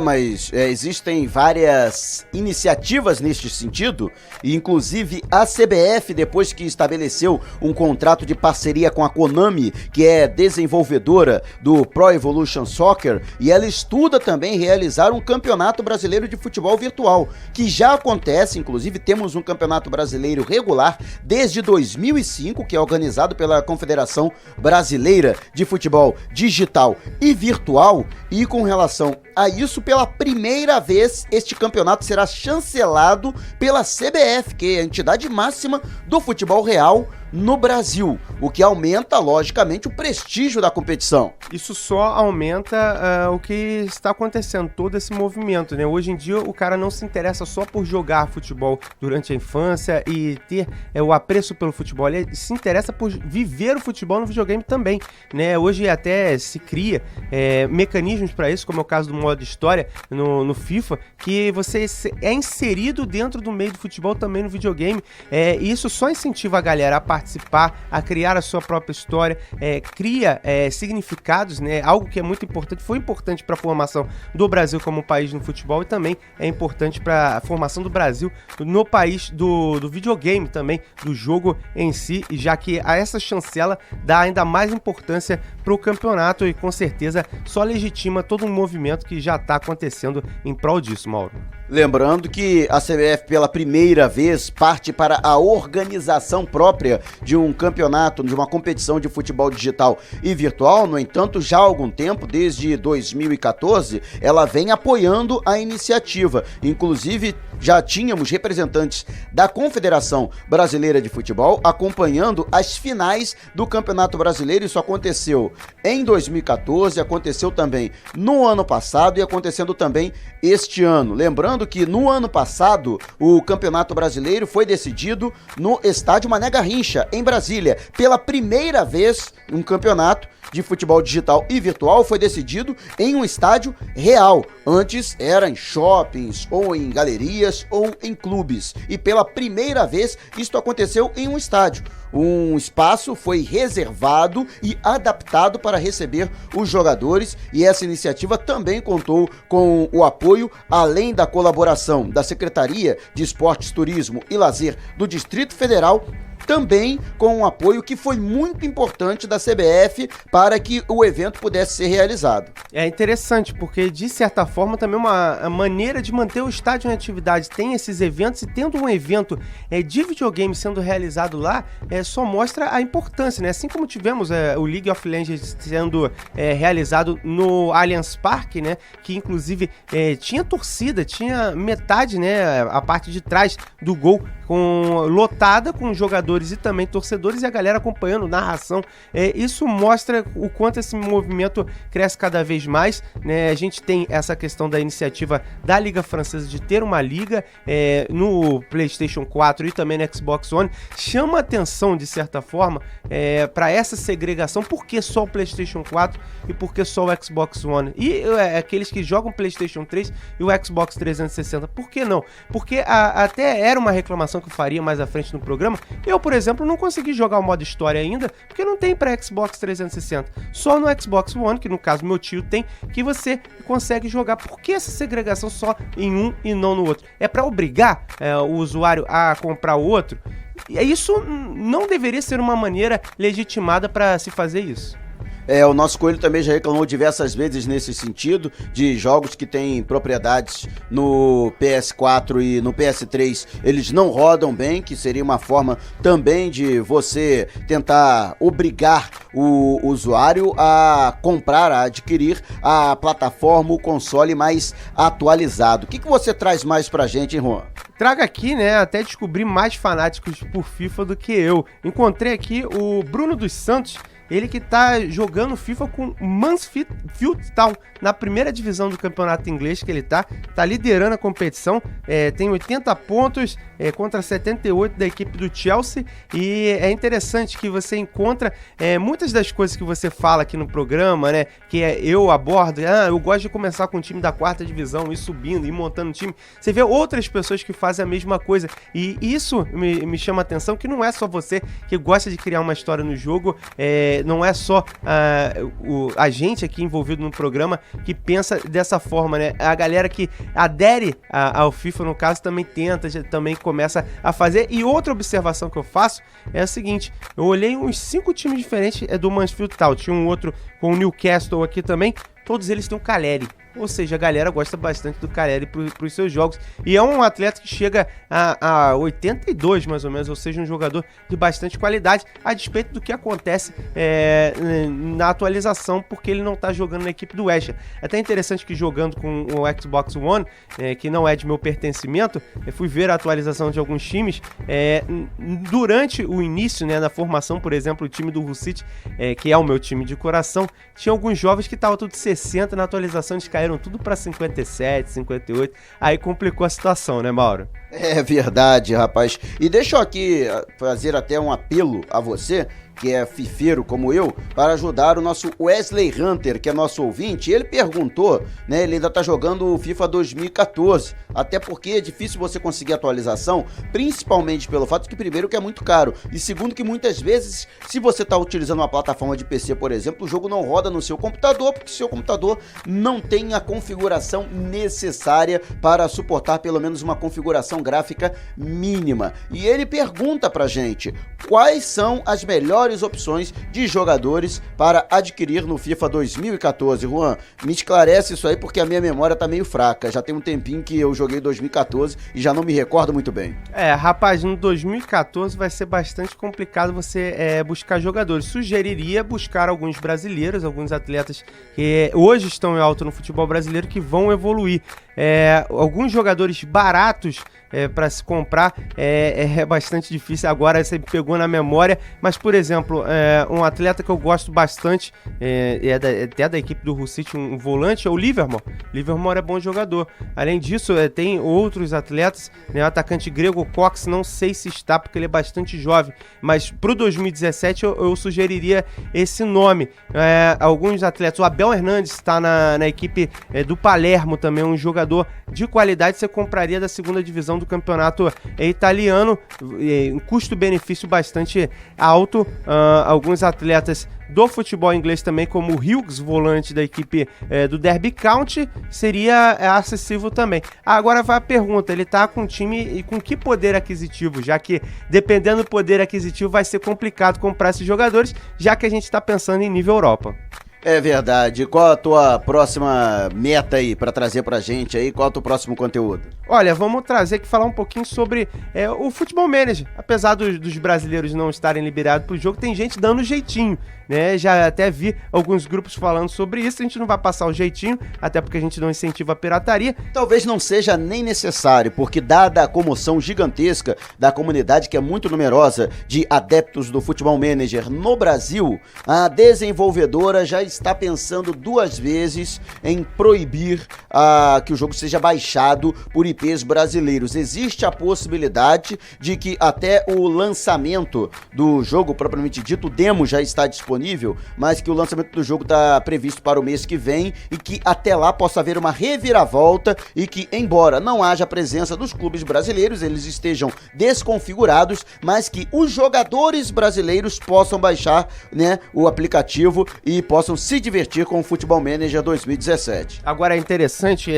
Mas existem várias iniciativas neste sentido, e inclusive a CBF, depois que estabeleceu um contrato de parceria com a Konami, que é desenvolvedora do Pro Evolution Soccer, e ela estuda também realizar um campeonato brasileiro de futebol virtual, que já acontece, inclusive temos um campeonato brasileiro regular desde 2005, que é organizado pela Confederação Brasileira de Futebol Digital e Virtual, e com relação a isso, pela primeira vez, este campeonato será chancelado pela CBF, que é a entidade máxima do futebol real no Brasil, o que aumenta, logicamente, o prestígio da competição. Isso só aumenta o que está acontecendo, todo esse movimento, né? Hoje em dia o cara não se interessa só por jogar futebol durante a infância e ter o apreço pelo futebol, ele se interessa por viver o futebol no videogame também, né? Hoje até se cria mecanismos para isso, como é o caso do modo história no FIFA, que você é inserido dentro do meio do futebol também no videogame, e isso só incentiva a galera a participar, a criar a sua própria história, cria significados, né? Algo que é muito importante, foi importante para a formação do Brasil como país no futebol e também é importante para a formação do Brasil no país do videogame também, do jogo em si, já que a essa chancela dá ainda mais importância para o campeonato e com certeza só legitima todo um movimento que já está acontecendo em prol disso, Mauro. Lembrando que a CBF pela primeira vez parte para a organização própria de um campeonato, de uma competição de futebol digital e virtual. No entanto, já há algum tempo, desde 2014, ela vem apoiando a iniciativa. Inclusive, já tínhamos representantes da Confederação Brasileira de Futebol acompanhando as finais do Campeonato Brasileiro. Isso aconteceu em 2014, aconteceu também no ano passado e acontecendo também este ano. Lembrando que no ano passado o Campeonato Brasileiro foi decidido no estádio Mané Garrincha, em Brasília. Pela primeira vez, um campeonato de futebol digital e virtual foi decidido em um estádio real. Antes era em shoppings, ou em galerias, ou em clubes. E pela primeira vez isto aconteceu em um estádio. Um espaço foi reservado e adaptado para receber os jogadores, e essa iniciativa também contou com o apoio, além da colaboração da Secretaria de Esportes, Turismo e Lazer do Distrito Federal, também com um apoio que foi muito importante da CBF para que o evento pudesse ser realizado. É interessante, porque de certa forma também uma maneira de manter o estádio em atividade. Tem esses eventos, e tendo um evento de videogame sendo realizado lá, só mostra a importância, né? Assim como tivemos o League of Legends sendo realizado no Allianz Parque, né? Que inclusive tinha torcida, tinha metade, né? A parte de trás do gol lotada com jogadores e também torcedores, e a galera acompanhando narração. Isso mostra o quanto esse movimento cresce cada vez mais, né? A gente tem essa questão da iniciativa da Liga Francesa de ter uma liga no PlayStation 4 e também no Xbox One. Chama atenção, de certa forma, para essa segregação. Por que só o PlayStation 4 e por que só o Xbox One? E aqueles que jogam PlayStation 3 e o Xbox 360, por que não? Porque até era uma reclamação que eu faria mais à frente no programa. Eu, por exemplo, não consegui jogar o modo história ainda, porque não tem para Xbox 360. Só no Xbox One, que no caso meu tio tem, que você consegue jogar. Por que essa segregação só em um e não no outro? É para obrigar o usuário a comprar o outro? E isso não deveria ser uma maneira legitimada para se fazer isso. O nosso Coelho também já reclamou diversas vezes nesse sentido, de jogos que têm propriedades no PS4 e no PS3, eles não rodam bem, que seria uma forma também de você tentar obrigar o usuário a comprar, a adquirir a plataforma, o console mais atualizado. O que você traz mais pra gente, hein, Juan? Trago aqui, né, até descobri mais fanáticos por FIFA do que eu. Encontrei aqui o Bruno dos Santos, ele que tá jogando FIFA com Mansfield Town na primeira divisão do campeonato inglês, que ele tá liderando a competição, tem 80 pontos contra 78 da equipe do Chelsea, e é interessante que você encontra muitas das coisas que você fala aqui no programa, né, que eu abordo, eu gosto de começar com o time da quarta divisão, ir subindo, ir montando o time. Você vê outras pessoas que fazem a mesma coisa, e isso me chama a atenção, que não é só você que gosta de criar uma história no jogo, não é só a gente aqui envolvido no programa que pensa dessa forma, né? A galera que adere ao FIFA, no caso, também tenta, também começa a fazer. E outra observação que eu faço é a seguinte: eu olhei uns 5 times diferentes do Mansfield Town, tinha um outro com o Newcastle aqui também, todos eles têm o Caleri. Ou seja, a galera gosta bastante do Caleri para os seus jogos. E é um atleta que chega a 82, mais ou menos, ou seja, um jogador de bastante qualidade, a despeito do que acontece na atualização, porque ele não está jogando na equipe do West Ham. É até interessante que jogando com o Xbox One, que não é de meu pertencimento, eu fui ver a atualização de alguns times. Durante o início, né, na formação, por exemplo, o time do Hull City, que é o meu time de coração, tinha alguns jovens que estavam tudo 60, na atualização eles caíram tudo para 57, 58, aí complicou a situação, né, Mauro? É verdade, rapaz. E deixa eu aqui fazer até um apelo a você, que é fifeiro como eu, para ajudar o nosso Wesley Hunter, que é nosso ouvinte. Ele perguntou, né, ele ainda tá jogando o FIFA 2014, até porque é difícil você conseguir atualização, principalmente pelo fato que, primeiro, que é muito caro, e segundo, que muitas vezes, se você tá utilizando uma plataforma de PC, por exemplo, o jogo não roda no seu computador, porque seu computador não tem a configuração necessária para suportar pelo menos uma configuração gráfica mínima. E ele pergunta pra gente, quais são as melhores opções de jogadores para adquirir no FIFA 2014. Juan, me esclarece isso aí, porque a minha memória tá meio fraca. Já tem um tempinho que eu joguei 2014 e já não me recordo muito bem. Rapaz, no 2014 vai ser bastante complicado você buscar jogadores. Sugeriria buscar alguns brasileiros, alguns atletas que hoje estão em alta no futebol brasileiro, que vão evoluir. Alguns jogadores baratos para se comprar é bastante difícil. Agora você pegou na memória, mas, por exemplo, um atleta que eu gosto bastante, até da equipe do Hull City, um volante, é o Livermore. Livermore é bom jogador. Além disso, tem outros atletas, né, o atacante grego Cox, não sei se está, porque ele é bastante jovem, mas pro 2017 eu sugeriria esse nome. Alguns atletas, o Abel Hernandes está na equipe do Palermo também, um jogador de qualidade, você compraria da segunda divisão do campeonato italiano, um custo-benefício bastante alto. Alguns atletas do futebol inglês também, como o Hughes, volante da equipe do Derby County, seria acessível também. Agora vai a pergunta, ele tá com um time e com que poder aquisitivo? Já que, dependendo do poder aquisitivo, vai ser complicado comprar esses jogadores, já que a gente está pensando em nível Europa. É verdade. Qual a tua próxima meta aí pra trazer pra gente aí? Qual é o teu próximo conteúdo? Olha, vamos trazer aqui, falar um pouquinho sobre o Futebol Manager. Apesar dos brasileiros não estarem liberados pro jogo, tem gente dando jeitinho, né? Já até vi alguns grupos falando sobre isso. A gente não vai passar o jeitinho, até porque a gente não incentiva a pirataria. Talvez não seja nem necessário, porque dada a comoção gigantesca da comunidade, que é muito numerosa, de adeptos do Futebol Manager no Brasil, a desenvolvedora já está pensando 2 vezes em proibir que o jogo seja baixado por IPs brasileiros. Existe a possibilidade de que até o lançamento do jogo, propriamente dito, o demo já está disponível, mas que o lançamento do jogo está previsto para o mês que vem e que até lá possa haver uma reviravolta e que, embora não haja presença dos clubes brasileiros, eles estejam desconfigurados, mas que os jogadores brasileiros possam baixar, né, o aplicativo e possam se divertir com o Futebol Manager 2017. Agora é interessante,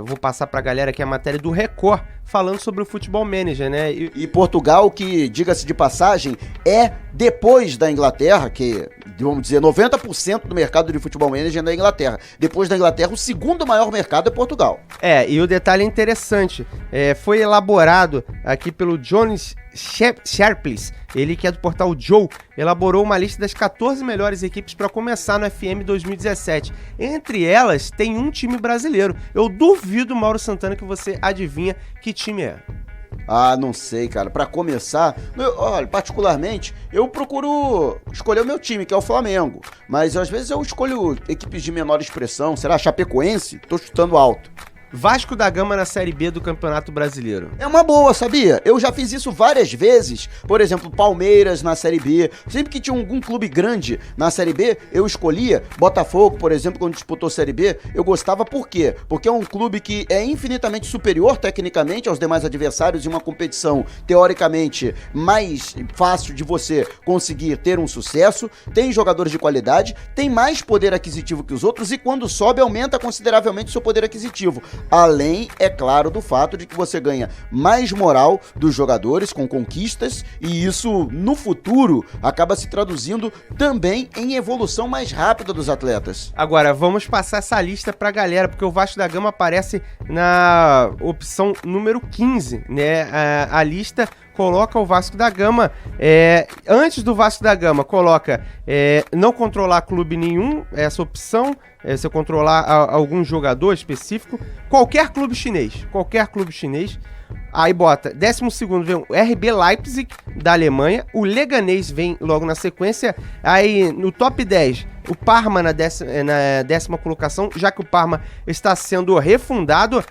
vou passar pra galera aqui a matéria do Record, falando sobre o Futebol Manager, né? E Portugal, que, diga-se de passagem, é depois da Inglaterra, que, vamos dizer, 90% do mercado de Futebol Manager é da Inglaterra. Depois da Inglaterra, o segundo maior mercado é Portugal. E o detalhe é interessante, foi elaborado aqui pelo Jones Sharpless, ele que é do portal Joe, elaborou uma lista das 14 melhores equipes para começar no FM 2017. Entre elas, tem um time brasileiro. Eu duvido, Mauro Santana, que você adivinha que time é. Não sei, cara. Pra começar, olha, particularmente, eu procuro escolher o meu time, que é o Flamengo. Mas às vezes eu escolho equipes de menor expressão. Será Chapecoense? Tô chutando alto. Vasco da Gama na Série B do Campeonato Brasileiro. É uma boa, sabia? Eu já fiz isso várias vezes. Por exemplo, Palmeiras na Série B. Sempre que tinha algum clube grande na Série B, eu escolhia. Botafogo, por exemplo, quando disputou Série B, eu gostava por quê? Porque é um clube que é infinitamente superior tecnicamente aos demais adversários em uma competição teoricamente mais fácil de você conseguir ter um sucesso, tem jogadores de qualidade, tem mais poder aquisitivo que os outros e quando sobe aumenta consideravelmente o seu poder aquisitivo. Além, é claro, do fato de que você ganha mais moral dos jogadores com conquistas e isso, no futuro, acaba se traduzindo também em evolução mais rápida dos atletas. Agora, vamos passar essa lista pra galera, porque o Vasco da Gama aparece na opção número 15, né? A lista coloca o Vasco da Gama, antes do Vasco da Gama, coloca não controlar clube nenhum, essa opção, você controlar algum jogador específico, qualquer clube chinês, aí bota, 12º vem o RB Leipzig, da Alemanha, o Leganés vem logo na sequência, aí no top 10, o Parma na 10ª colocação, já que o Parma está sendo refundado,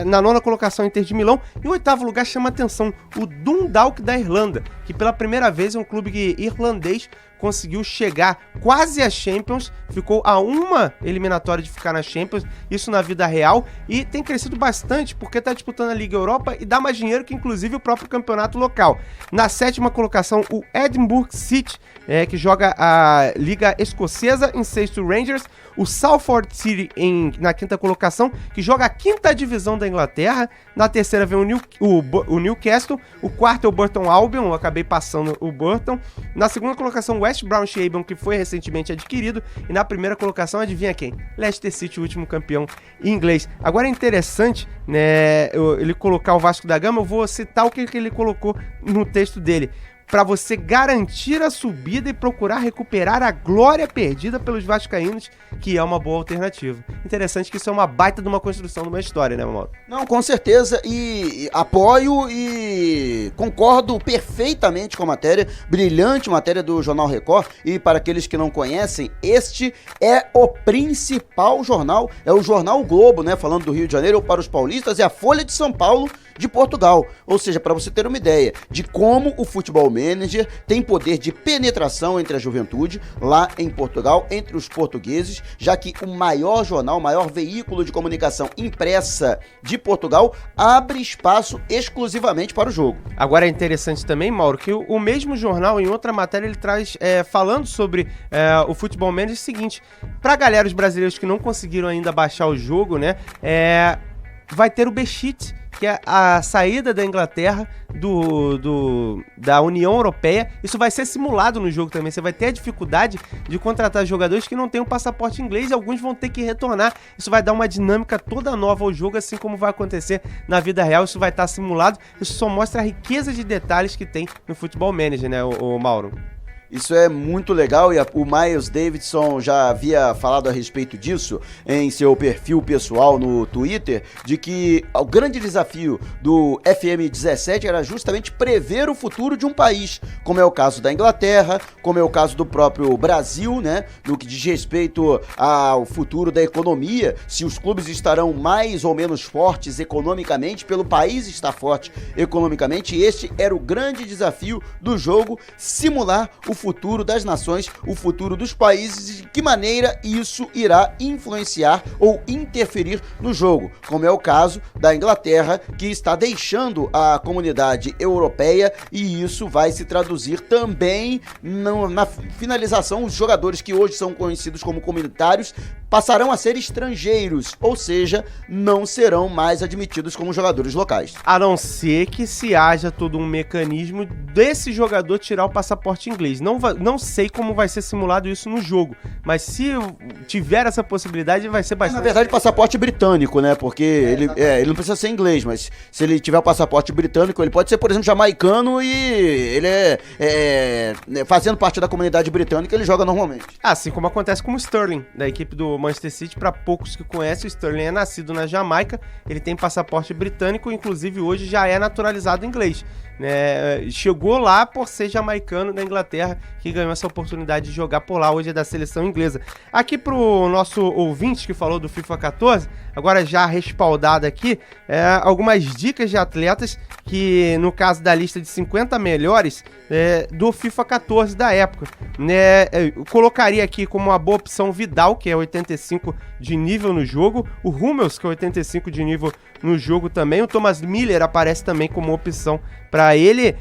na 9ª colocação Inter de Milão, e em 8º lugar chama atenção o Dundalk da Irlanda, que pela primeira vez é um clube irlandês conseguiu chegar quase à Champions, ficou a uma eliminatória de ficar na Champions, isso na vida real, e tem crescido bastante porque está disputando a Liga Europa e dá mais dinheiro que inclusive o próprio campeonato local. Na 7ª colocação, o Edinburgh City, que joga a Liga Escocesa, em 6º Rangers, o Salford City na 5ª colocação, que joga a 5ª divisão da Inglaterra, na 3ª vem o Newcastle, o 4º é o Burton Albion, eu acabei passando o Burton, na 2ª colocação o West Bromwich Albion, que foi recentemente adquirido, e na 1ª colocação, adivinha quem? Leicester City, o último campeão inglês. Agora é interessante, né, ele colocar o Vasco da Gama, eu vou citar o que ele colocou no texto dele. Para você garantir a subida e procurar recuperar a glória perdida pelos vascaínos, que é uma boa alternativa. Interessante que isso é uma baita de uma construção de uma história, né, Mauro? Não, com certeza, e apoio e concordo perfeitamente com a matéria, brilhante matéria do Jornal Record, e para aqueles que não conhecem, este é o principal jornal, é o Jornal Globo, né, falando do Rio de Janeiro, ou para os paulistas, é a Folha de São Paulo de Portugal, ou seja, para você ter uma ideia de como o Futebol Manager tem poder de penetração entre a juventude lá em Portugal, entre os portugueses, já que o maior jornal, o maior veículo de comunicação impressa de Portugal abre espaço exclusivamente para o jogo. Agora é interessante também, Mauro, que o mesmo jornal, em outra matéria, ele traz, falando sobre o Futebol Manager, o seguinte, para galera, os brasileiros que não conseguiram ainda baixar o jogo, né, vai ter o Besiktas, que é a saída da Inglaterra da União Europeia. Isso vai ser simulado no jogo também. Você vai ter a dificuldade de contratar jogadores que não têm um passaporte inglês e alguns vão ter que retornar. Isso vai dar uma dinâmica toda nova ao jogo, assim como vai acontecer na vida real. Isso vai estar simulado. Isso só mostra a riqueza de detalhes que tem no Futebol Manager, né, o Mauro? Isso é muito legal e o Miles Davidson já havia falado a respeito disso em seu perfil pessoal no Twitter, de que o grande desafio do FM17 era justamente prever o futuro de um país, como é o caso da Inglaterra, como é o caso do próprio Brasil, né, no que diz respeito ao futuro da economia, se os clubes estarão mais ou menos fortes economicamente, pelo país estar forte economicamente, e este era o grande desafio do jogo, simular o futuro das nações, o futuro dos países e de que maneira isso irá influenciar ou interferir no jogo, como é o caso da Inglaterra, que está deixando a comunidade europeia, e isso vai se traduzir também na finalização. Os jogadores que hoje são conhecidos como comunitários passarão a ser estrangeiros, ou seja, não serão mais admitidos como jogadores locais. A não ser que se haja todo um mecanismo desse jogador tirar o passaporte inglês. Não sei como vai ser simulado isso no jogo, mas se tiver essa possibilidade, vai ser bastante... Na verdade, passaporte britânico, né? Porque ele não precisa ser inglês, mas se ele tiver o passaporte britânico, ele pode ser, por exemplo, jamaicano e ele fazendo parte da comunidade britânica, ele joga normalmente. Assim como acontece com o Sterling, da equipe do Manchester City. Para poucos que conhecem, o Sterling é nascido na Jamaica, ele tem passaporte britânico, inclusive hoje já é naturalizado inglês. Chegou lá por ser jamaicano da Inglaterra, que ganhou essa oportunidade de jogar por lá, hoje é da seleção inglesa. Aqui pro nosso ouvinte que falou do FIFA 14, agora já respaldado aqui, algumas dicas de atletas que, no caso da lista de 50 melhores do FIFA 14 da época, eu colocaria aqui como uma boa opção Vidal, que é 85 de nível no jogo, o Hummels, que é 85 de nível no jogo também, o Thomas Miller aparece também como opção para ele.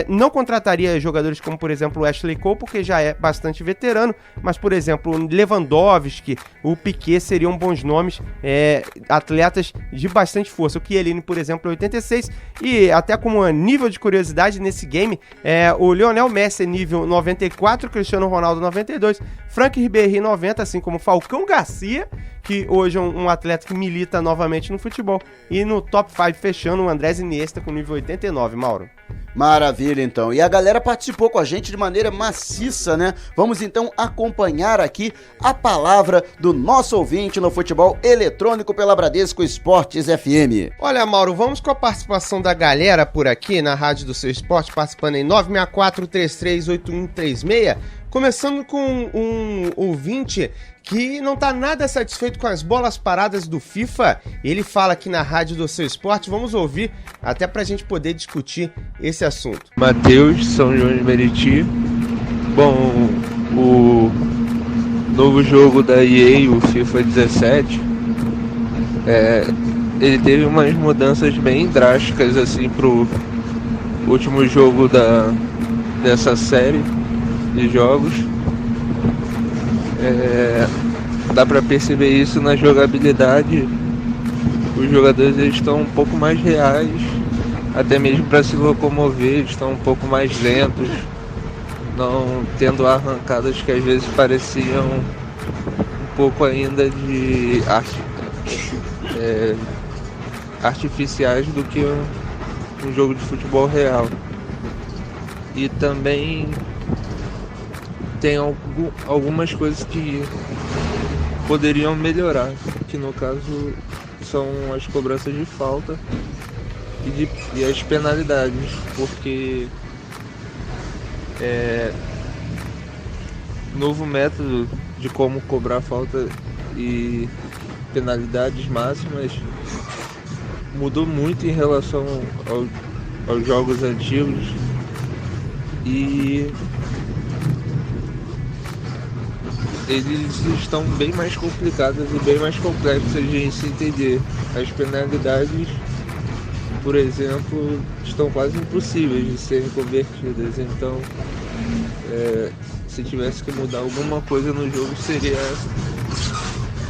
Não contrataria jogadores como, por exemplo, o Ashley Cole, porque já é bastante veterano, mas, por exemplo, o Lewandowski, o Piquet seriam bons nomes, atletas de bastante força. O Chiellini, por exemplo, é 86, e até como nível de curiosidade nesse game, o Lionel Messi é nível 94, Cristiano Ronaldo 92, Franck Ribéry 90, assim como Falcão Garcia, que hoje é um atleta que milita novamente no futebol, e no top 5 fechando o Andrés Iniesta com nível 89, Mauro. Maravilha, então. E a galera participou com a gente de maneira maciça, né? Vamos então acompanhar aqui a palavra do nosso ouvinte no futebol eletrônico pela Bradesco Esportes FM. Olha, Mauro, vamos com a participação da galera por aqui na Rádio do Seu Esporte, participando em 964-338136, começando com um ouvinte que não tá nada satisfeito com as bolas paradas do FIFA. Ele fala aqui na Rádio do Seu Esporte, vamos ouvir, até pra gente poder discutir esse assunto. Matheus, São João de Meriti. Bom, o novo jogo da EA, o FIFA 17, ele teve umas mudanças bem drásticas assim pro último jogo dessa série de jogos. Dá pra perceber isso na jogabilidade. Os jogadores eles estão um pouco mais reais, até mesmo para se locomover, eles estão um pouco mais lentos, não tendo arrancadas que às vezes pareciam um pouco ainda de artificiais do que um jogo de futebol real. E também tem algumas coisas que poderiam melhorar, que no caso são as cobranças de falta e as penalidades, porque novo método de como cobrar falta e penalidades máximas mudou muito em relação aos jogos antigos, e eles estão bem mais complicados e bem mais complexos de se entender. As penalidades, por exemplo, estão quase impossíveis de serem convertidas, então se tivesse que mudar alguma coisa no jogo seria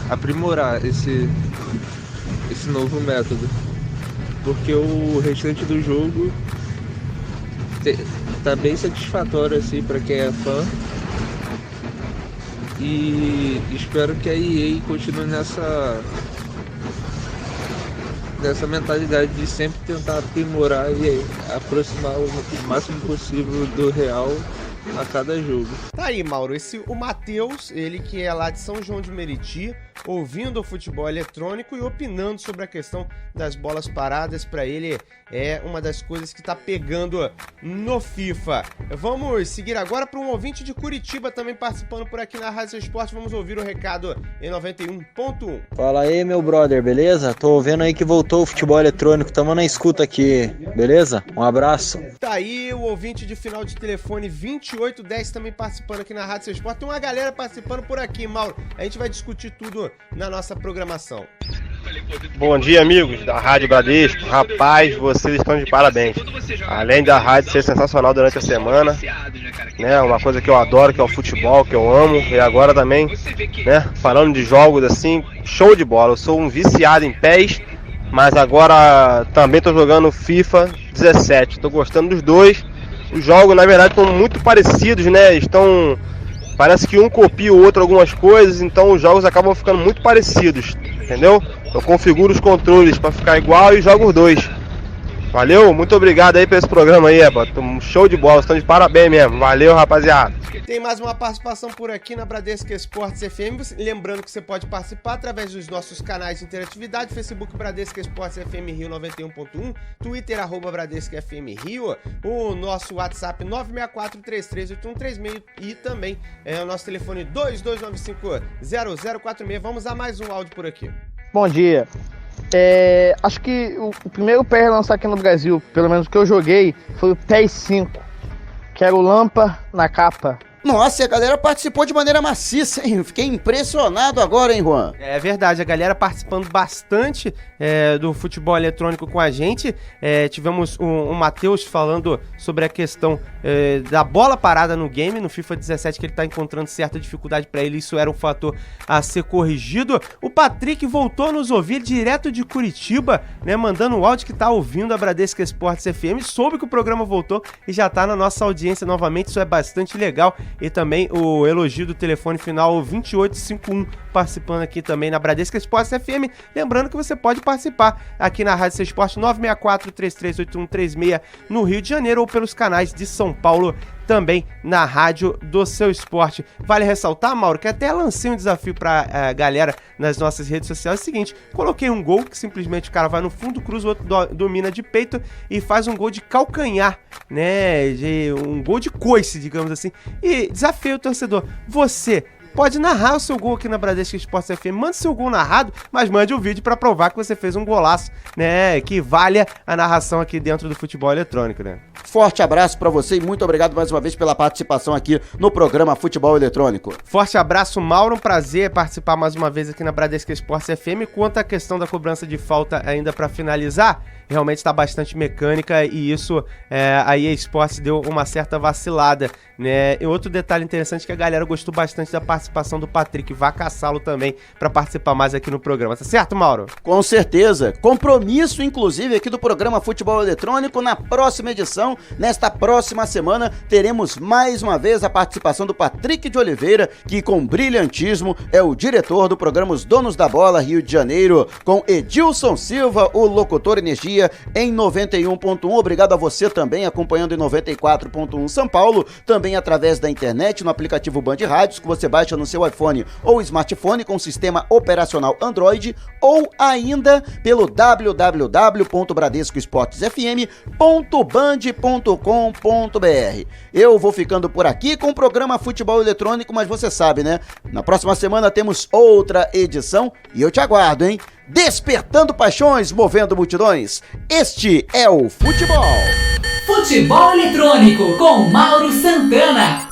aprimorar esse novo método, porque o restante do jogo tá bem satisfatório assim para quem é fã. E espero que a EA continue nessa mentalidade de sempre tentar aprimorar e aproximar o máximo possível do real a cada jogo. Tá aí, Mauro, o Matheus, ele que é lá de São João de Meriti, ouvindo o futebol eletrônico e opinando sobre a questão das bolas paradas. Para ele é uma das coisas que tá pegando no FIFA. Vamos seguir agora para um ouvinte de Curitiba também participando por aqui na Rádio Esporte. Vamos ouvir o recado em 91.1. Fala aí, meu brother, beleza? Tô vendo aí que voltou o futebol eletrônico, tamo na escuta aqui, beleza? Um abraço. Tá aí o ouvinte de final de telefone 2810 também participando aqui na Rádio Esporte. Tem uma galera participando por aqui, Mauro. A gente vai discutir tudo na nossa programação. Bom dia, amigos da Rádio Bradesco. Rapaz, vocês estão de parabéns. Além da rádio ser sensacional durante a semana, né, uma coisa que eu adoro, que é o futebol, que eu amo. E agora também, né, falando de jogos assim, show de bola. Eu sou um viciado em PES, mas agora também estou jogando FIFA 17. Estou gostando dos dois. Os jogos, na verdade, estão muito parecidos, né? Parece que um copia o outro algumas coisas, então os jogos acabam ficando muito parecidos, entendeu? Eu configuro os controles para ficar igual e jogo os dois. Valeu, muito obrigado aí por esse programa aí, show de bola, estão de parabéns mesmo. Valeu, rapaziada. Tem mais uma participação por aqui na Bradesco Esportes FM. Lembrando que você pode participar através dos nossos canais de interatividade, Facebook Bradesco Esportes FM Rio 91.1, Twitter @Bradesco FM Rio, o nosso WhatsApp 964338136 e também o nosso telefone 22950046. Vamos a mais um áudio por aqui. Bom dia. Acho que o primeiro PES lançado aqui no Brasil, pelo menos o que eu joguei, foi o PES 5, que era o Lampa na capa. Nossa, e a galera participou de maneira maciça, hein? Fiquei impressionado agora, hein, Juan? É verdade, a galera participando bastante do futebol eletrônico com a gente. Tivemos o Matheus falando sobre a questão da bola parada no game, no FIFA 17, que ele tá encontrando certa dificuldade para ele, isso era um fator a ser corrigido. O Patrick voltou a nos ouvir direto de Curitiba, né, mandando um áudio que tá ouvindo a Bradesco Esportes FM, soube que o programa voltou e já tá na nossa audiência novamente, isso é bastante legal. E também o elogio do telefone final 2851 participando aqui também na Bradesco Esportes FM. Lembrando que você pode participar aqui na Rádio Seu Esporte 964-338136 no Rio de Janeiro ou pelos canais de São Paulo também na Rádio do Seu Esporte. Vale ressaltar, Mauro, que até lancei um desafio pra galera nas nossas redes sociais. É o seguinte, coloquei um gol que simplesmente o cara vai no fundo, cruza, o outro domina de peito e faz um gol de calcanhar, né? Um gol de coice, digamos assim. E desafio o torcedor. Você pode narrar o seu gol aqui na Bradesco Esportes FM. Mande seu gol narrado, mas mande um vídeo para provar que você fez um golaço, né? Que valha a narração aqui dentro do futebol eletrônico, né? Forte abraço pra você e muito obrigado mais uma vez pela participação aqui no programa Futebol Eletrônico. Forte abraço, Mauro. Um prazer participar mais uma vez aqui na Bradesco Esportes FM. Quanto à questão da cobrança de falta ainda pra finalizar, realmente está bastante mecânica e isso a EA Sports deu uma certa vacilada, né? E outro detalhe interessante é que a galera gostou bastante da participação do Patrick. Vá caçá-lo também para participar mais aqui no programa, tá certo, Mauro? Com certeza. Compromisso, inclusive, aqui do programa Futebol Eletrônico na próxima edição. Nesta próxima semana teremos mais uma vez a participação do Patrick de Oliveira, que com brilhantismo é o diretor do programa Os Donos da Bola Rio de Janeiro, com Edilson Silva, o locutor Energia em 91.1. Obrigado a você também acompanhando em 94.1 São Paulo, também através da internet no aplicativo Band Rádios que você baixa no seu iPhone ou smartphone com sistema operacional Android, ou ainda pelo www.bradescoesportesfm.band.com.br. Eu vou ficando por aqui com o programa Futebol Eletrônico, mas você sabe, né? Na próxima semana temos outra edição e eu te aguardo, hein? Despertando paixões, movendo multidões. Este é o Futebol. Futebol Eletrônico com Mauro Santana.